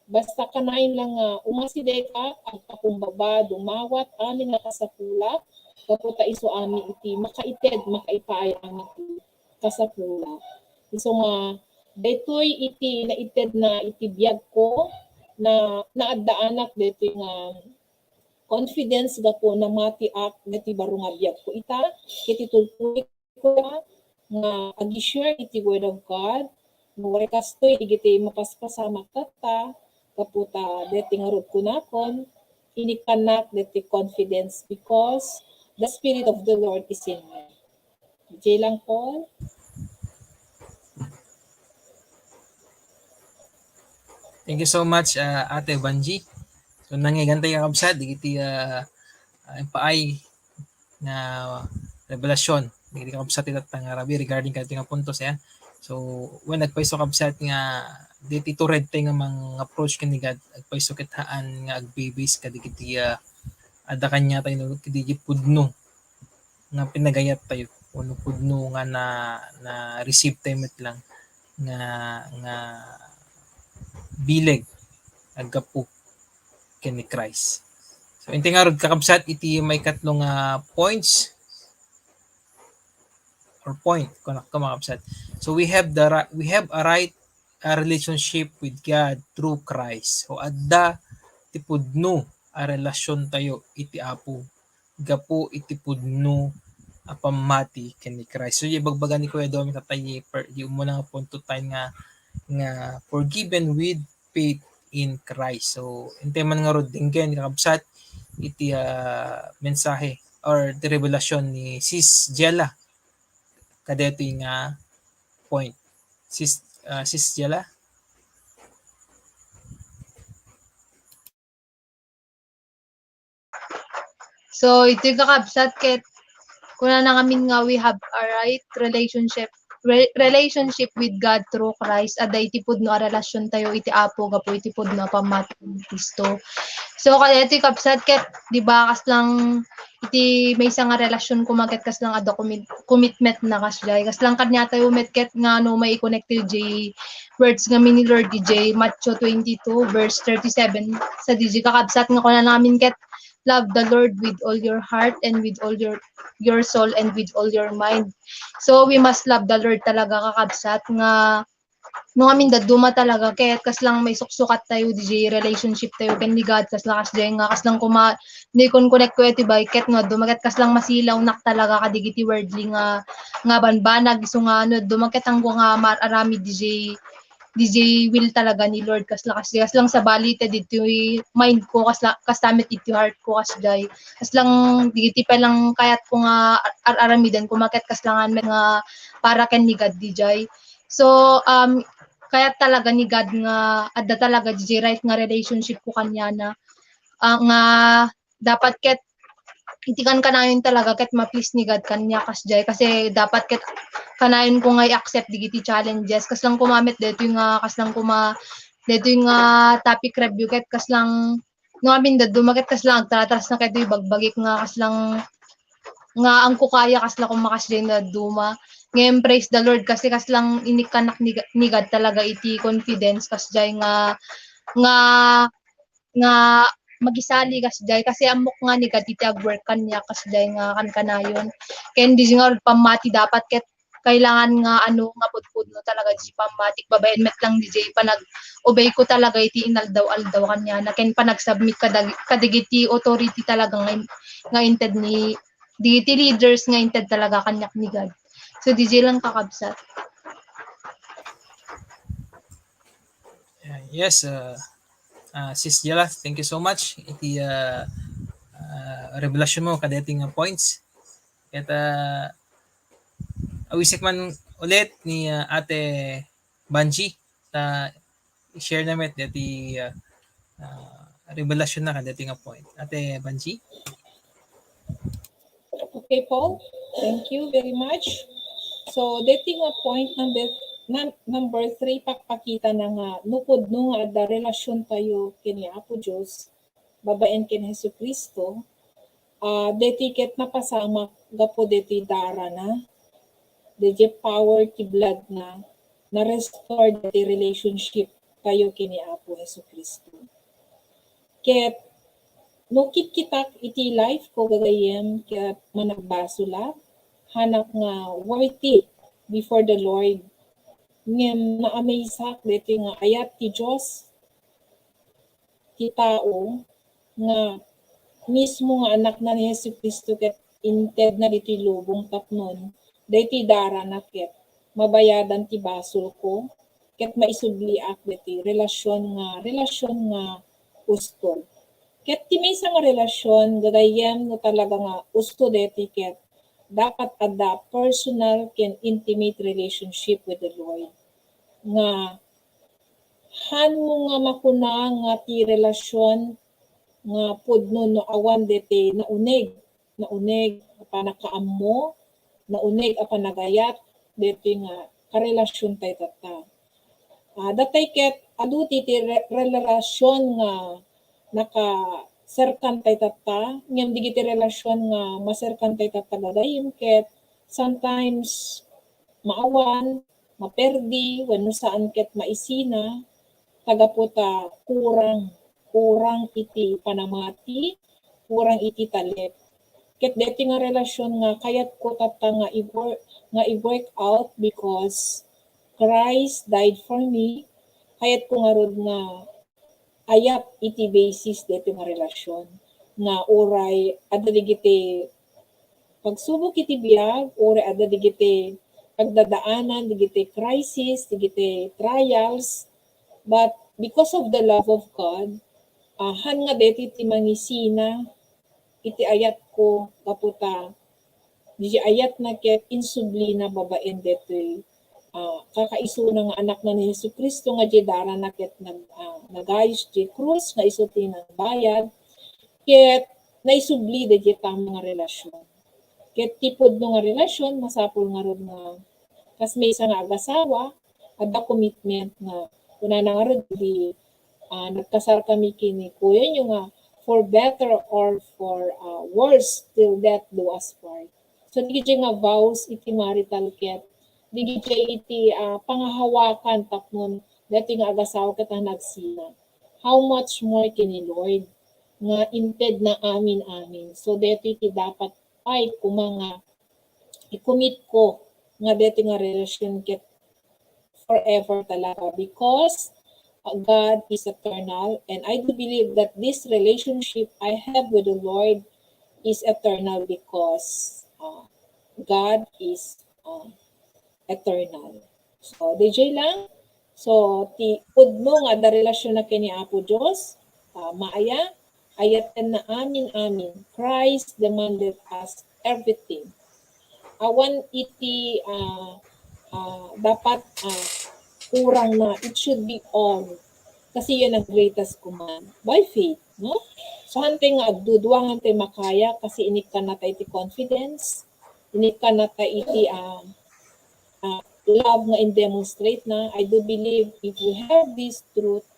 basta kanain lang nga umasidegak agpakumbaba dumawat amin nga kasapula kaputa iso ami iti makaited makaipaay ami iti kasapula iso nga detoy iti naited na iti biag ko na naadaanak detoy nga confidence gapo na matiak deti baro nga biag ko ita iti tultulik ko nga agi-share iti word of God no kastoy digiti mapaspasamak tata kaputa deti nga rod kunakon inikanak deti confidence because the Spirit of the Lord is in me. DJ lang Paul. Thank you so much Ate Banji. So nangigantay ka kabsat digiti paay na revelasyon digiti kabsat ita Arabi regarding kadto nga puntos ya. So when nagpaiso kabsat nga diti to red tay nga mang approach kani God agpaiso ket haan nga agbibis kadigiti ada kanya tayo kidi pudno nga pinagayat tayo uno pudno nga na receive tayo met lang nga bileg aggapu kini Christ. So inti nga rod kakabsat iti may katlong points or point kuno kakabsat. So we have a right relationship with God through Christ. So adda ti pudno a relasyon tayo iti Apo gapo iti pudno pamati ken ni Christ. So ibagbagan ni Kuya Domi tatay di mo lang punto tayo nga forgiven with faith in Christ. So inte man nga rod dinggen kakabsat iti mensahe or the revelation ni Sis Jella kadeto nga point. Sis Jella. So ito yung kakabsat ket kuna na ngamin nga we have a right relationship with God through Christ. Ada iti pudno a relasyon tayo iti Apo gapo iti pudno a pamati ni Kristo. So kaya iti kapsat ket di ba kas lang iti may nga relasyon kumaket kas lang ada commitment na kasjay. Kas lang kanya tayo met nga no may connect ti words nga ni Lord DJ Matthew 22 verse 37 sa DJ kakabsat nga kuna namin ket love the Lord with all your heart and with all your soul and with all your mind. So we must love the Lord talaga kakabsat nga no amin daduma talaga ket kas lang may suksukat tayo DJ relationship tayo ken ni God kas lang nga kas lang kuma ni kon connect ko iti ket no dumaket kas lang masilaw nak talaga kadigiti wordly nga banbanag isu nga no dumaket ang nga mararami DJ will talaga ni Lord kas lang sa bali dito mind ko kas tamit iti heart ko kas lang digiti pa lang kayat ko nga araramidan kumaket kas langan nga para ken ni God DJ. So kaya talaga ni God nga adda talaga DJ right nga relationship ko kanya na nga dapat ket itikan kanayon talaga ket ma-please ni God kanya kasjay kasi dapat ket kanayon ko nga i-accept digiti challenges kas lang kumamit dito nga kas lang dito nga topic review ket kas lang no amin dumaket kas lang agtatras na ket bagbagik nga kas lang nga ang kukaya kas lang kumakasjay na duma. Ngayon, praise the Lord kasi kas lang inikanak ni God talaga iti confidence kasjay nga magisali kasjay kasi amok nga ni God iti agwork kanya kasjay nga kanayon. Ken di nga pamati dapat ket kailangan nga nga pudpudno talaga di pamati babaen met lang DJ panag-obey ko talaga iti inaldaw-aldaw kanya na ken panag-submit kadigiti authority talaga nga inted ni digiti leaders nga inted talaga kanyak ni God. So DJ lang kakabsat. Yes, Sis Jela, thank you so much. Iti revelasyon mo kadating points. At awisik man ulit ni Ate Banji i-share namin iti revelasyon na kadating point. Ate Banji? Okay, Paul. Thank you very much. So, dating point number 3, pakpakita na nga, nukod no nga da relasyon tayo kini Apo Diyos, babaen kin Hesu Kristo, detiket na pasama gapo deti dara na, deti power ti blood na restore deti relationship tayo kini Apo Hesu Kristo. Ket, nukit kitak iti life ko gagayem ket managbasula, hanak nga worthy before the Lord. Ngem na-amazak dito nga ayat ti Diyos, ti tao, nga mismo nga anak na ni Hesu Kristo ket inted na dito lubong tapnon, dito dara na ket mabayadan ti basol ko, ket maisubliak dito relasyon nga ustol. Ket ti may nga relasyon gagayem no talaga nga usto dito ket dapat ada personal ken intimate relationship with the Lord. Nga han mo nga makuna nga ti relasyon nga pudno no awan dete nauneg panakaammo, nauneg a panagayat dete nga karelasyon tay tata. Datay ket adu ti relasyon nga naka-serkan tay tata, ngem digiti relasyon nga maserkan tay tata gagayem ket sometimes maawan, maperdi, wenno saan ket maisina, tagaputa kurang iti panamati, kurang iti talep. Ket deti nga relasyon nga kayat ko tata nga i-work out because Christ died for me, kayat ko nga rod nga ayat iti basis deti nga relasyon nga oray adda digiti pagsubok iti biag, oray adda digiti pagdadaanan, digiti crisis, digiti trials, but because of the love of God, han nga deti ti mangisina, iti ayat ko kaputa, di ayat na ket insubli na babaen deti kakaiso nga anak na ni Hesu Kristo nga di dara na ket nagayos di krus nga iso ti nang bayad, ket naisubli dagiti mga relasyon. Ket tipod no nga relasyon, masapul nga ron nga kas may isa nga agasawa, ada commitment nga una na nga ron di nagkasal kami kini kuya nyo nga for better or for worse till death do us part. So di nga vows iti marital ket di iti pangahawakan tapnon dati nga agasawa ket nagsina. How much more kini Lord nga inted na amin. So dati iti dapat ay kumanga i-commit ko nga dati nga relasyon ket forever talaga because God is eternal and I do believe that this relationship I have with the Lord is eternal because God is eternal. So, DJ lang. So, pudno nga da relasyon na kini Apo Diyos, maaya, ayaten na amin. Christ demanded us everything. Awan iti dapat kurang na, it should be all. Kasi yan ang greatest command. By faith, no? So, hante nga, duduang hante makaya kasi inik ka na tayo iti confidence, inik ka na tayo iti love nga in-demonstrate na. I do believe if we have this truth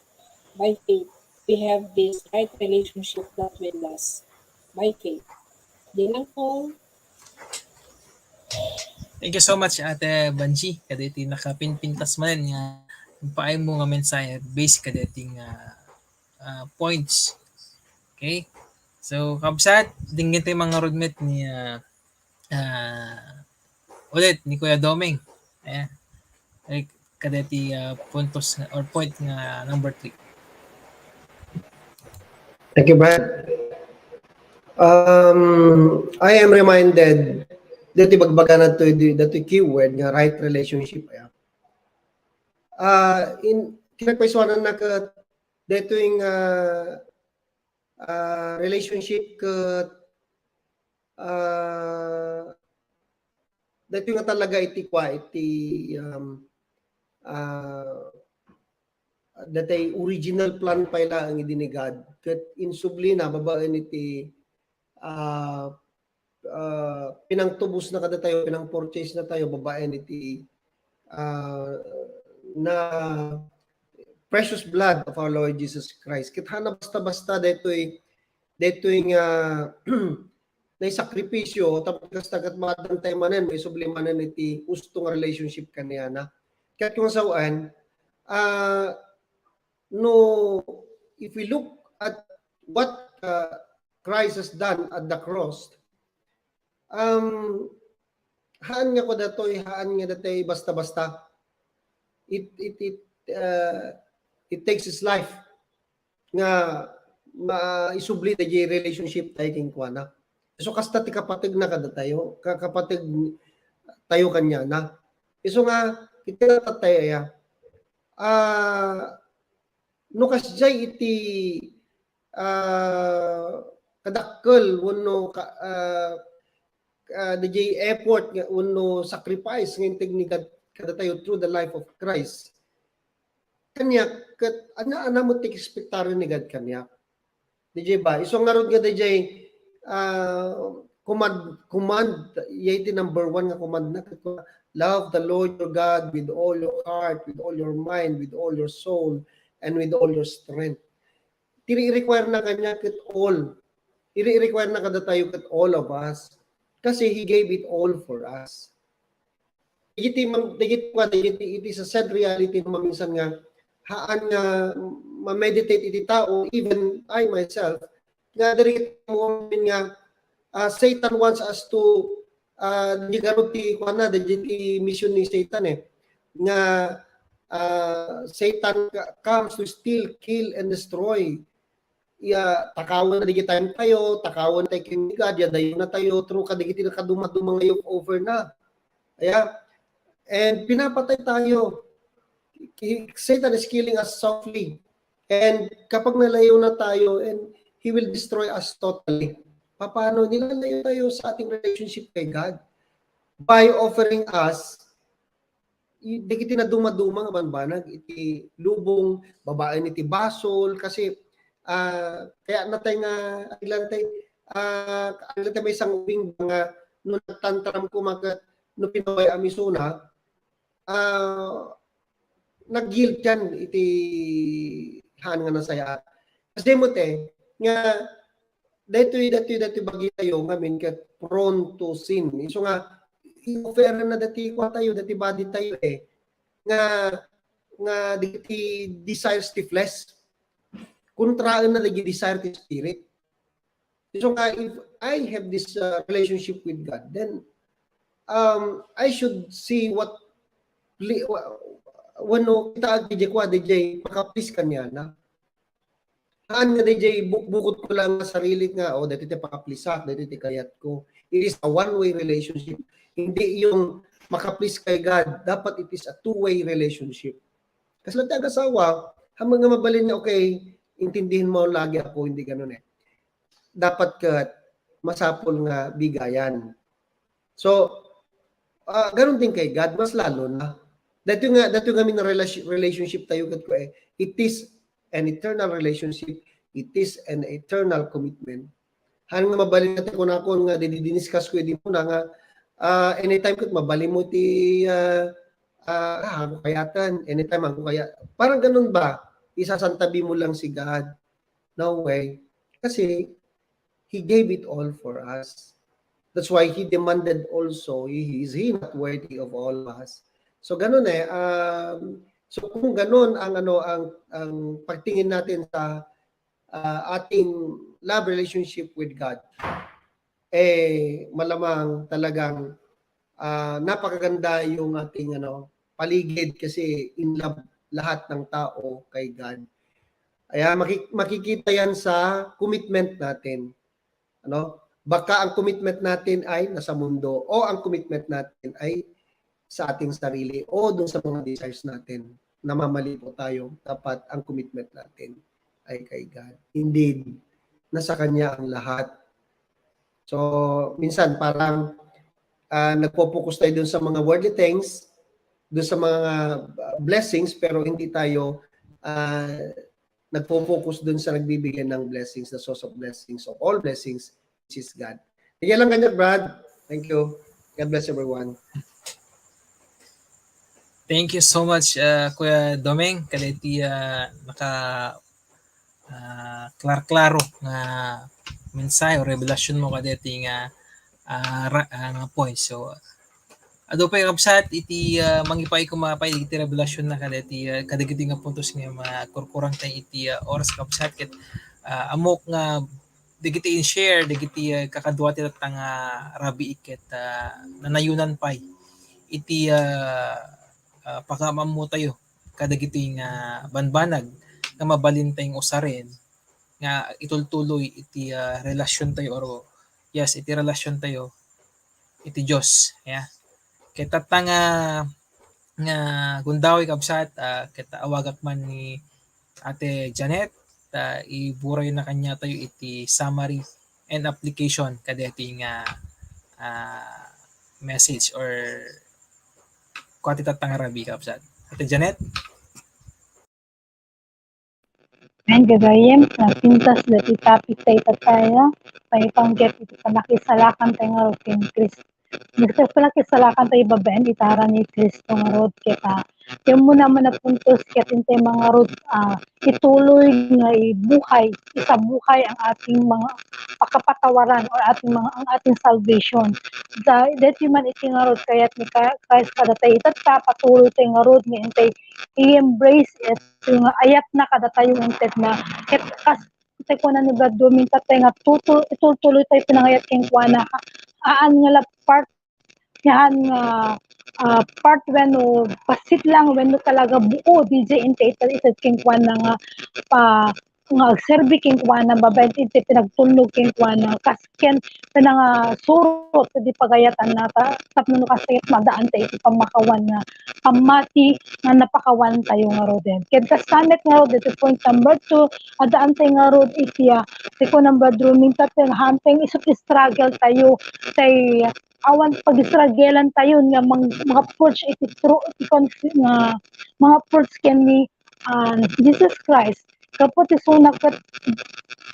by faith, we have this right relationship that will last by faith. Di lang po. Thank you so much, Ate Banji. Kaditi nakapinpintas man nga paay mo nga mensahe based kadating points. Okay? So, kabsat, dingin tayo mga roadmate ni ulit ni Kuya Doming. Ayan. Kadati puntos or point nga number 3. Thank you, Brad. I am reminded dati bagbaga na to dati keyword nga right relationship ya. In kinagpaisuanan na ka dito yung relationship ka dito nga talaga iti dati original plan pa ila ang idinigad kat insubli na babaan iti pinangtubos na kada tayo, pinang-purchase na tayo, babae iti na precious blood of our Lord Jesus Christ. Kitana basta-basta deto'y naisakripisyo, tapos tagat madantay manen, may sublimanan iti ustong relationship kaniya na. Kaya kung saan, no, if we look at what Christ has done at the cross, haan nga ko datoy, haan nga datoy basta-basta. It takes his life nga maisubli da jay relationship tayo king kuana. So kasta ti kapatid na kada tayo, kapatid tayo kanya na. So nga kita tatay ya. No kasjay iti kadakkel wano DJ effort nga uno sacrifice ng technical kada tayo through the life of Christ. Kanya kat ana mo tik expectaro ni God kanya. DJ ba? Iso nga rod nga DJ command yiti number 1 nga command na love the Lord your God with all your heart, with all your mind, with all your soul, and with all your strength. Tiri-require na kanya kat all. I-require na kada tayo kat all of us. Kasi He gave it all for us. Iti sa sad reality na maminsan nga, haan nga ma-meditate iti tao, even I myself, nga dari mo nga, Satan wants us to, di garo ti mission ni Satan nga Satan comes to steal, kill, and destroy. Takawan na digitayin tayo, takawan tayo kinigad, yadayon na tayo, true kadigiti na kaduma-duma ngayong over na. And pinapatay tayo. Satan is killing us softly. And kapag nalayo na tayo, and he will destroy us totally. Paano? Nilalayo tayo sa ating relationship kay God by offering us digiti na duma-duma nga banbanag iti lubong babae iti basol kasi kaya natay nga ilan tay ang may isang ubing nga no tantram ko magat no Pinoy amisuna nag-guilt yan iti haan nga nasaya. Kasi mo te nga datoy bagi tayo ngamin kat prone to sin. So nga i-offer na dati ko tayo dati body tayo nga diti desires ti flesh kontraan na lagi desire ti spirit. So nga if I have this relationship with God, then I should see what wano kita ag DJ kwa DJ makapis kanya na. Haan nga DJ bukod ko lang sa sarili nga dati ti pakaplisak, dati ti kayat ko. It is a one-way relationship. Hindi yung makaplis kay God. Dapat it is a two-way relationship. Kasi lang tayo asawa, hamang nga mabalin na okay, intindihin mo lagi ako, hindi ganun eh. Dapat ka masapol nga bigayan. So, ganun din kay God, mas lalo na. Dati nga min relationship tayo kat ko it is an eternal relationship, it is an eternal commitment. Han nga mabalin natin ko na ako nga diniscuss ko di mo na nga anytime kat mabalin mo ti ako kayatan, anytime ako kaya. Parang ganun ba? Isasantabi mo lang si God. No way. Kasi He gave it all for us. That's why He demanded also, is He not worthy of all of us? So ganun so kung ganun ang pagtingin natin sa ating love relationship with God, malamang talagang napakaganda yung ating paligid kasi in love lahat ng tao kay God. Kaya makikita yan sa commitment natin. Baka ang commitment natin ay nasa mundo o ang commitment natin ay sa ating sarili o dun sa mga desires natin. Namamali po tayo. Dapat ang commitment natin ay kay God. Indeed, nasa Kanya ang lahat. So, minsan parang nagpo-focus tayo dun sa mga worldly things, dun sa mga blessings, pero hindi tayo nagpo-focus dun sa nagbibigay ng blessings, the source of blessings, of all blessings, which is God. Sige lang kanya, Brad. Thank you. God bless everyone. Thank you so much, Kuya Domeng. Kaliti klaro nga mensahe o revelasyon mo kadeti nga point. So, ado pa yung kapsat, iti mangipay kumapay, iti revelasyon na kadeti kadagiti nga puntos nga makurkurang tayo iti oras kapsat. Ket amok nga digiti in-share, digiti kakadwa ti tatang rabi iket nanayunan pay. Iti pakamam mo tayo kadagiti nga banbanag nga mabalin tayong usarin nga itultuloy iti relasyon tayo or iti relasyon tayo iti Diyos. Kita nga gundawi kabsat kita awagak man ni Ate Janet iburay na kanya tayo iti summary and application kadeti nga message or kuati tatang rabi kabsat. Ate Janet? And gagayem, pintas dati topic tayo tataya, paipanggap ito panakisalakan tayo nga rin Kristo. Nagpalakisalakan tayo babaen, itara ni Kristo nga rin kita. Yung muna man na puntos katin tayo mga rin, ituloy nga buhay, isabuhay ang ating mga pakapatawaran o ang ating salvation. Dati man iti nga rin, kaya't ni Christ kada tayo itata, patuloy tayo nga rin, ngayon tayo i-embrace it, yung ayat na kada tayo inted na, kasi ko na ni Brad Dominta tayo nga, itutuloy tayo pinangayat keng kuwana, nga la part, yan nga, part when pasit lang when talaga buo DJ intetal isad king kwan nga nga serbi king kwan na babae iti pinagtulog king kwan na kasken pinang surot di pagayatan nata tapno kasayat madaan tayo iti pamakawan nga pamati nga napakawan tayo nga roden ken kasamet nga rod iti point number 2 adaan tayo nga rod iti ko number drumming taten hanteng isot struggle tayo tay awan pag-strugglean tayo nga mga approach iti true nga mga approach ken ni Jesus Christ Kapot isunak kat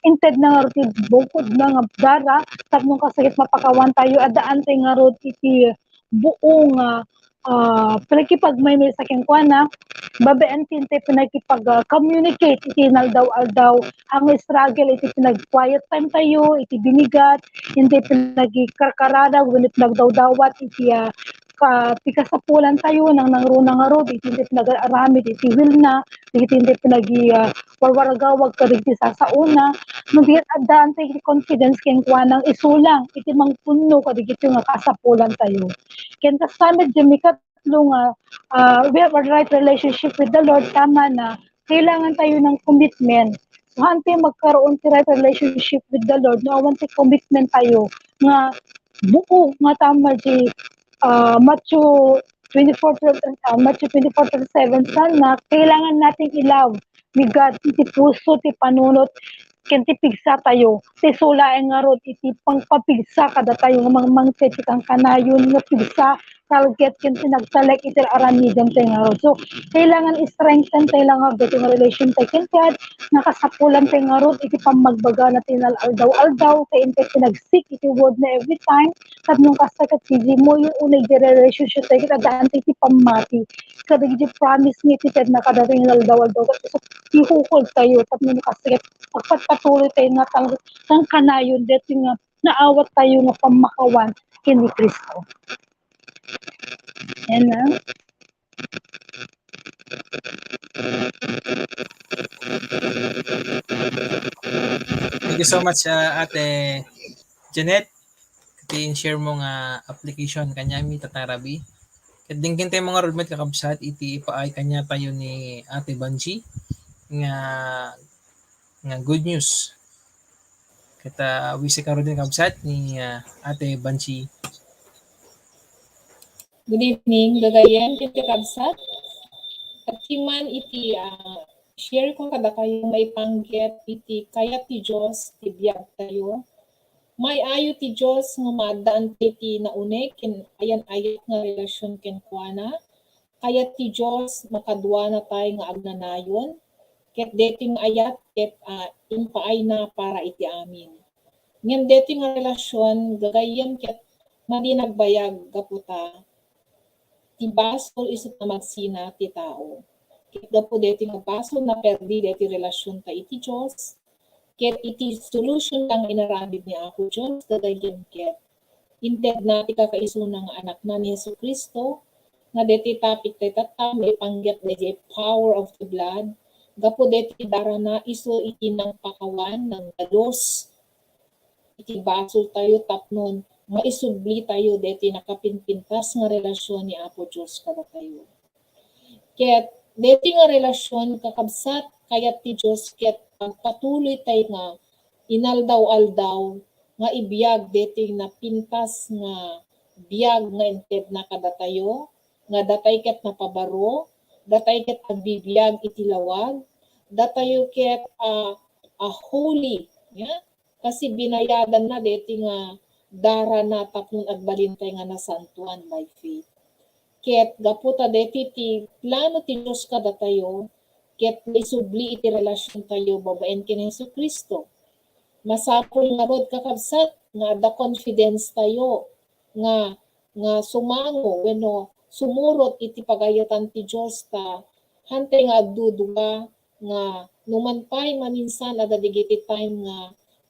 inted na nga roti bukod na nga dara tapno kasakit mapakawan tayo adaan tay nga roti iti buong pinakipag may sakyan ko na babaan tinte pinakipag-communicate iti naldaw-aldaw ang struggle iti pinag-quiet time tayo iti binigat hindi pinagi-karkarada ngunit nagdaw-dawat iti ti kasapulan tayo nang nangruna nga rod iti hindi pinag-aramid iti wilna iti hindi pinagi warwaragawag kadigti sasauna magigit addaan tayo iti confidence ken kuanang isulang iti mangpunno kadigiti nga kasapulan tayo ken kasamid jemi katlo nga we have a right relationship with the Lord tama na kailangan tayo ng commitment so hante magkaroon ti right relationship with the Lord no awan ti commitment tayo nga buo nga tama di Matthew 24:37 sana kailangan nating ilaw ni God iti puso ti panunot ken ti pigsa tayo ti sulaeng nga rod iti pangpapigsa kada tayo nga mangmangted ti kang kanayon nga pigsa target ken tinagtalek iti aramiden tayo nga rod so kailangan i-strengthen tayo lang iti nga relation tayo ken God nakasapulan tayo nga rod iti pamagbaga na tinal-aldaw kay inte pinagsik iti word na every time tapno kasakat ti mo yung unay di relationship tayo kita daan ti pamati kada di promise ni iti ted na kada ring aldaw-aldaw so ihukol tayo tapno kasakat pagpatuloy tayo nga tang kanayon deti nga naawat tayo nga pamakawan kini Kristo. Yan na. Thank you so much, Ate Janet. I-share mo nga application kanyami tatarabi. Ket dingkin tayo mga roadmate kakabsat iti ipaay kanya tayo ni Ate Banji nga good news. Kita wisi karon din kabsat ni Ate Banji. Good evening, dagayan iti kabsat. At kiman iti share ko kada kayo may panggit iti kaya ti Diyos ti biyag tayo. May ayo ti Diyos nga maadaan ti naunay ken ayan ayat nga relasyon ken kuana. Kaya ti Diyos makadwa na tayo nga agnanayon. Ket dating ayat ket impaay na para iti amin. Ngem dating nga relasyon gagayen ket madi nagbayag gaputa ti basol isut na magsina ti tao. Ket gapu deti nga basol na perdi deti relasyon ta iti Dios. Ket iti solution lang inaramid ni ako Dios dagayem ket inted na ti kakaisuna nga anak na ni Jesucristo nga deti topic tay tatam may panggep deti power of the blood. Gapu deti darana iso iti nang pakawan ng dalos iti basol tayo tapnon maisubli tayo deti nakapinpintas nga relasyon ni Apo Diyos kada tayo. Ket deti nga relasyon kakabsat kayat ti Diyos ket pagpatuloy tayo nga inaldaw-aldaw nga ibiyag deti na pintas nga biyag nga inted na kada tayo nga datay ket napabaro datay ket agbibiyag iti lawag datayo ket holy kasi binayadan na deti nga dara na tapnon agbalintay nga nasantuan by faith. Ket gaputa deti ti plano ti Dios kada tayo ket isubli iti relasyon tayo babaen ken Jesucristo. Masapol nga rod kakabsat nga the confidence tayo nga sumango wenno sumurot iti pagayatan ti Dios ta hantay nga agduduwa nga numanpay maminsan ada digiti time nga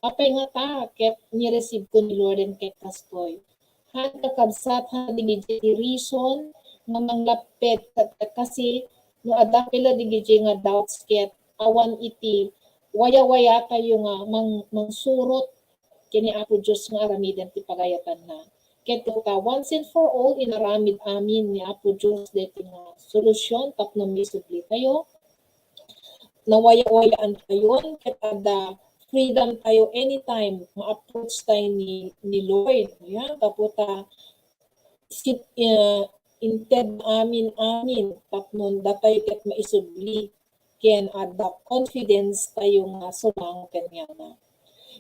apay nga ta ket ni-receive ko ni Lord and ket kastoy. Han kakabsat han digiti reason nga manglapet kasi no ada pila digiti nga doubts ket awan iti waya-waya tayo nga mangsurot kini Apo Dios nga aramiden ti pagayatan na. Ket ta once and for all inaramid amin ni Apo Dios deti nga solusyon tapno misubli tayo. Nawaya-wayaan tayo ket ada freedom tayo anytime ma-approach tayo ni Lord. Yan, kaputa inted amin tapnon datay ket maisubli ken ada confidence tayo nga sumang kanya na.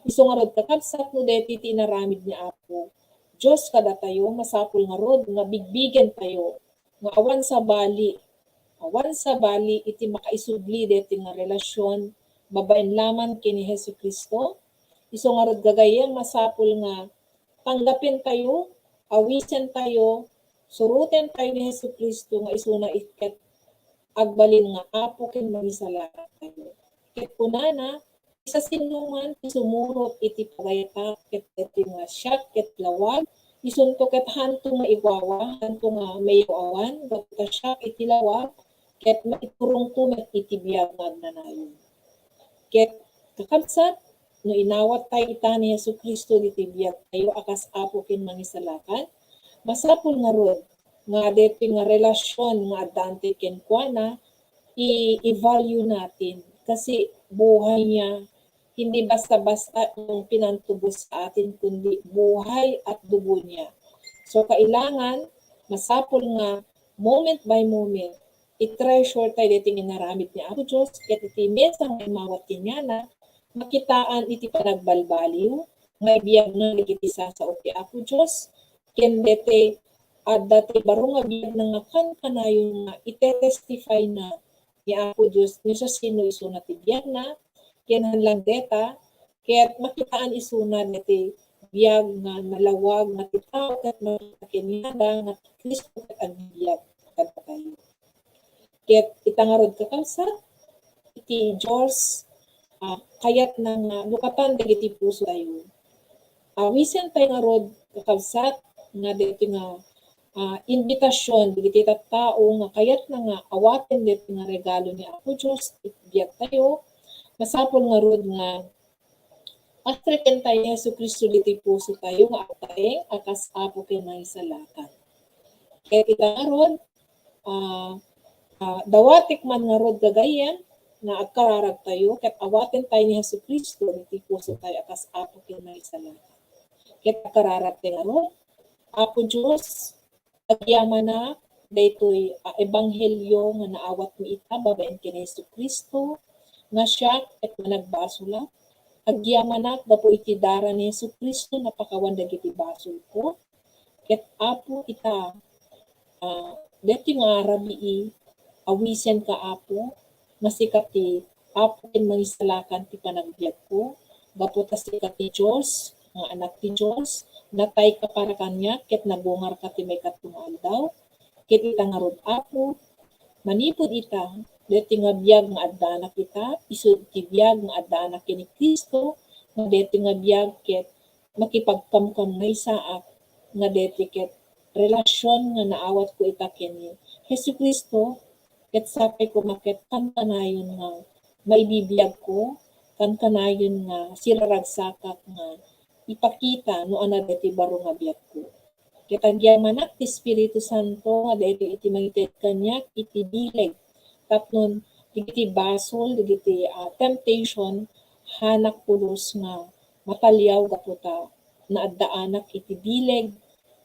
Isu nga rod kakabsat no deti tinaramid ni Apo Dios kada tayo masapul nga rod nga bigbigen tayo nga awan sa bali iti makaisubli deti nga relasyon babaen laman kini Hesu Kristo. Iso nga rod gagayem masapul nga tanggapin tayo, awisen tayo, suruten tayo ni Hesu Kristo nga isuna iket agbalin nga apo ken magisalakan tayo. Ket kunana isa sinuman sumurot iti pagayata ket nga siya ket lawag isunto ket hanto nga iwawa hanto nga mayawan gapta siya iti lawag ket maiturong met iti biyag nga agnanayon. Ket kakabsat no inawat tayo ita ni Hesu Kristo iti biyag tayo akas apo ken mangisalakan masapul nga rod nga deti nga relasyon nga adante ken kuana i-value natin kasi buhay niya hindi basta-basta yung pinantubos sa atin, kundi buhay at dugo niya. So, kailangan, masapol nga, moment by moment, i-treasure tayo dating inaramid ni Apo Diyos, ket iti mesang may mawat niya na, makitaan iti panagbalbaliw, may biyag na ligiti sa ti Apo Diyos, ken dete, at dati barong nga biyag na nga kanayon nga, ite-testify na ni Apo Diyos, niyo sa sino iso na ti biyag na, kinan lang deta, kaya't makitaan isuna niti biyag nga nalawag na titao kat makakiniada nga Kristo kat ang biyag kat kayo. Kaya't itangarod kakabsat, iti Diyos, kayat na nga lukatan dagiti puso tayo. Awisen tayo nga rod kakabsat, nga dito nga invitasyon, dagiti tao nga kayat na nga awaten dito nga regalo ni Apo Diyos, biyag tayo, masapol nga rod nga astriken tayo Yesu Kristo diti puso tayo nga ataeng akas apo ken mangisalakan. Kaya kita nga rod dawatik man nga rod gagayen nga agkararag tayo ket awaten tayo ni Yesu Kristo diti puso tayo akas apo ken mangisalakan. Ket agkararag tayo nga rod Apo Diyos agyaman na daytoy ebanghelyo nga naawat mi ita babaen ken Yesu Kristo nga siya at managbasula. Agyamanak dapo iti dara ni Yesu Kristo napakawan dagiti basol ko. Ket apo ita deti nga rabii awisen ka apo masikat ti apo ken mangisalakan ti panagbiag ko. Dapo ta sikat ti Dios nga anak ti Dios natay ka para kanya ket nabungar ka ti may katungal daw. Ket ita nga rod apo manipod ita deti nga biyag nga adda kita, isud ti biyag nga adda kini Kristo, nga deti nga biyag ket makipagkamkam nga isaak, nga deti ket relasyon nga naawat ko ita kini Hesu Kristo, ket sapay ko maket kanayon nga maibibiyag ko, kanayon nga siraragsakak nga ipakita no ana deti baro nga biyag ko. Ket agyamanak ti Espiritu Santo nga deti iti mangited kanyak iti bileg tapnon digiti basol, digiti temptation, hanak pulos nga matalyaw gaputa na addaanak iti bileg,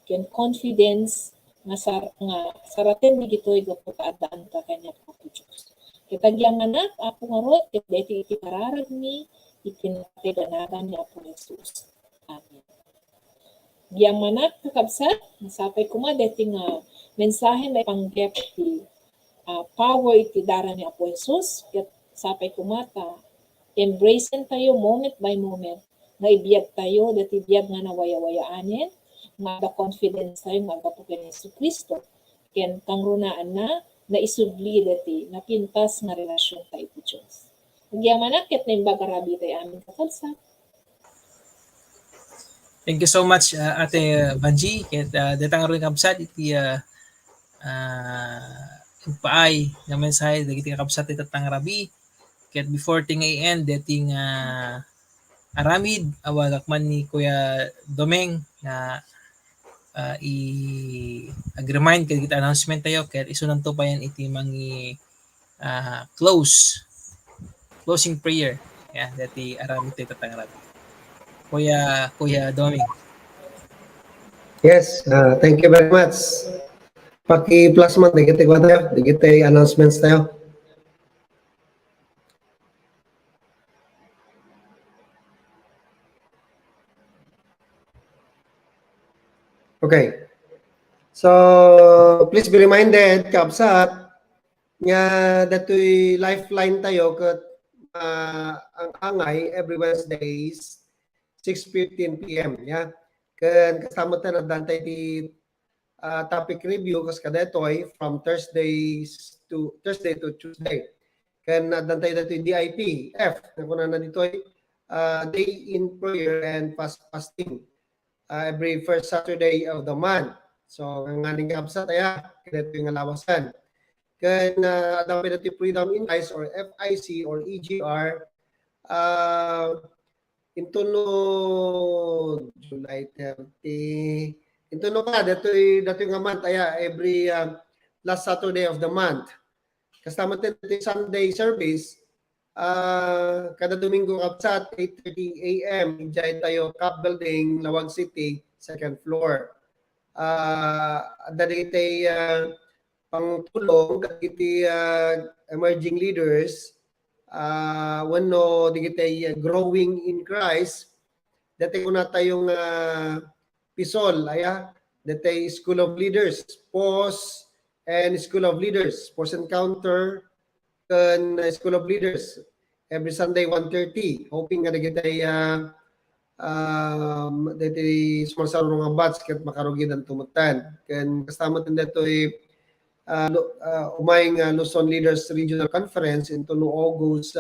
ken confidence nga saraten digitoy gaputa addaan ka kanya Apo Diyos. Kitagyang anak, Apo nga rod, ket deti iti pararag ni, iti natiganagan ni Apo Jesus. Amen. Giyang manak kakabsat, nasapay ko nga deti nga mensahe na ipanggep ti power iti dara ni Apo Jesus, ket sapay kumata, embracen tayo moment by moment, nga ibiyag tayo, dati ibiyag nga nawaya-wayaanin, nga da confidence tayo, nga agapo ken Yesu Kristo, ken kangrunaan na isubli dati, napintas nga relasyon tayo iti Diyos. Nagyaman ket na imbagarabi tayo amin kakalsa. Thank you so much, Ate Vanji. Ket detang rin kabsat iti paay nga mensahe dagiti kakabsat iti tatang rabi. Ket before tingay end dating aramid awagakman ni Kuya Domeng na i-remind ket iti announcement tayo ket isunan to pa yan iti mangi closing prayer. Yeah, dati aramid tayo tatang rabi. Kuya Domeng. Yes, thank you very much. Paki-plus man, digiti ko tayo, digiti announcements tayo. Okay. So, please be reminded, kabsat, nga dato'y lifeline tayo, kat ang angay every Wednesdays 6:15 p.m. Yeah. Kan kasama ta nagdantay ti topic review kas kadetoy from Thursday to Tuesday. Kan nagdantay dito yung DIP na kuna na ditoy day in prayer and fasting every first Saturday of the month. So ang aning kapsa taya kadito yung alawasan. Kan adami dito Freedom in Christ or FIC or EGR intuno July 30 intuno ka dato yung month aya every last Saturday of the month kasama tin Sunday service kada Domingo kapsat 8:30 AM enjoy tayo Cup Building Lawag City second floor dali tay pangtulong iti emerging leaders wano digitay growing in Christ dati kuna tayong pisol aya dati School of Leaders POS and School of Leaders POS Encounter kan School of Leaders every Sunday 1:30 hoping nga digitay dati sumasaro nga batch ket makarugid ang tumutan kan kasama tin datoy umayng Luzon Leaders Regional Conference into no August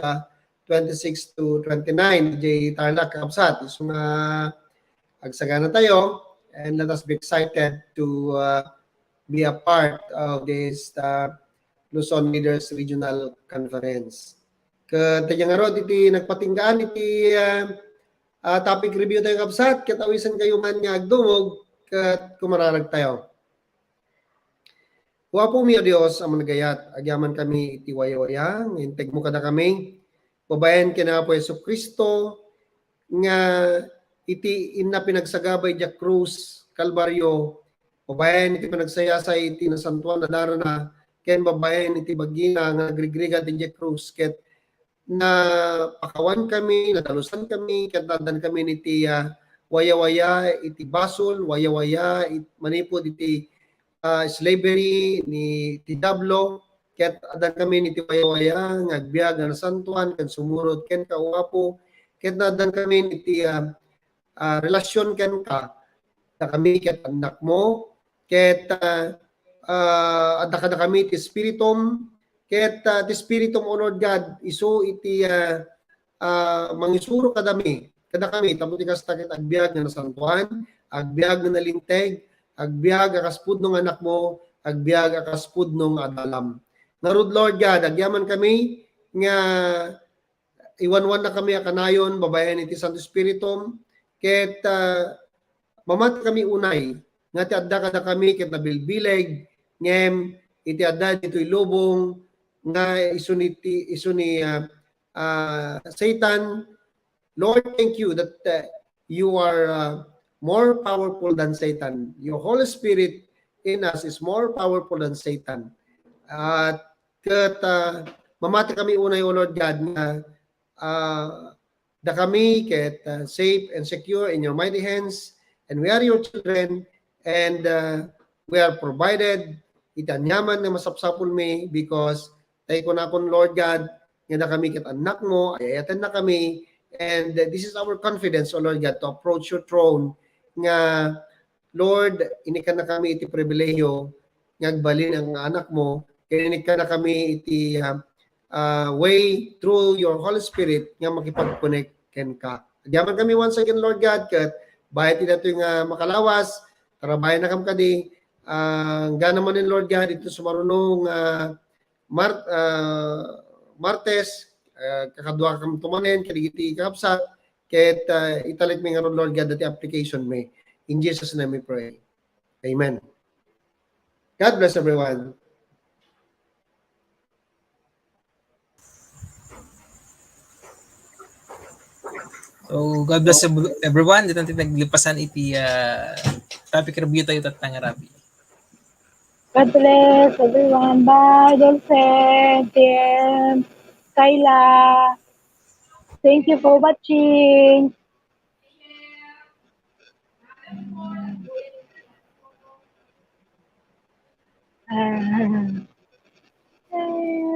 26 to 29 J Tarlac Kapsat. So agsagana tayo and let us be excited to be a part of this Luzon Leaders Regional Conference. Katayang arod iti nagpatinggaan iti topic review tayo Kapsat ket awisan kayo man nga agdumog ket kumararag tayo. Wapo mi o Dios ang managayat, agyaman kami iti waya-waya, nginteg mo kada kami, babayan kina po Yesu Kristo, nga iti inna pinagsagabay dia krus, Kalbaryo, babayan iti pinagsayasay iti nasantuan na darana, ken babayan iti bagina, nga nagrigriga iti dia krus, ket na pakawan kami, natalusan kami, ket nadan kami iti waya-waya, iti basol, waya-waya, manipod iti slavery ni Tidablo ket adan kami ni Tipayawaya ngagbiag nga nasantuan ken sumurot ken kauwapo ket nadan kami ni relasyon ken ka kami ket anak mo ket adda kada kami ti spiritum ket ti spiritum o Lord God isu iti mangisuro kada kami tapos ti kasta ket agbiag nga nasantuan agbiag nga nalinteg agbiag akas pudno ng anak mo, agbiag akas pudno ng adalam. Narod Lord God, agyaman kami nga iwanwan na kami akanayon, babayan iti Santo Spiritum, ket mamat kami unay, nga ti adda kada kami ket nabilbileg, ngem iti adda dito'y lubong, nga isu ni Satan. Lord, thank you that you are more powerful than Satan. Your Holy Spirit in us is more powerful than Satan. At mamati kami unay, O Lord God, na da kami ket safe and secure in your mighty hands, and we are your children, and we are provided itanyaman na masapsapul mi because tayo ko na kon Lord God, nga na kami ket anak mo, ayatan na kami, and this is our confidence, O Lord God, to approach your throne nga Lord, inikan na kami iti pribilehiyo nga agbalin ang anak mo, kaya inikan na kami iti way through your Holy Spirit nga makipag-connect ken ka. Agyaman kami once again, Lord God, kat bayat ito yung makalawas, tarabayan na kam kadi, gana man din, Lord God, ito sumarunong Martes, kakadwa kam tumanen, kadigiti kapsat, ket italit mi nga Lord God dati application may. In Jesus' name we pray. Amen. God bless everyone. So, God bless everyone. Dito natin naglipasan iti topic review tayo tatang Arabi. God bless everyone. Bye, Dulce, TM, Kayla. Thank you for watching.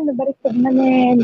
Nabaliktad na rin.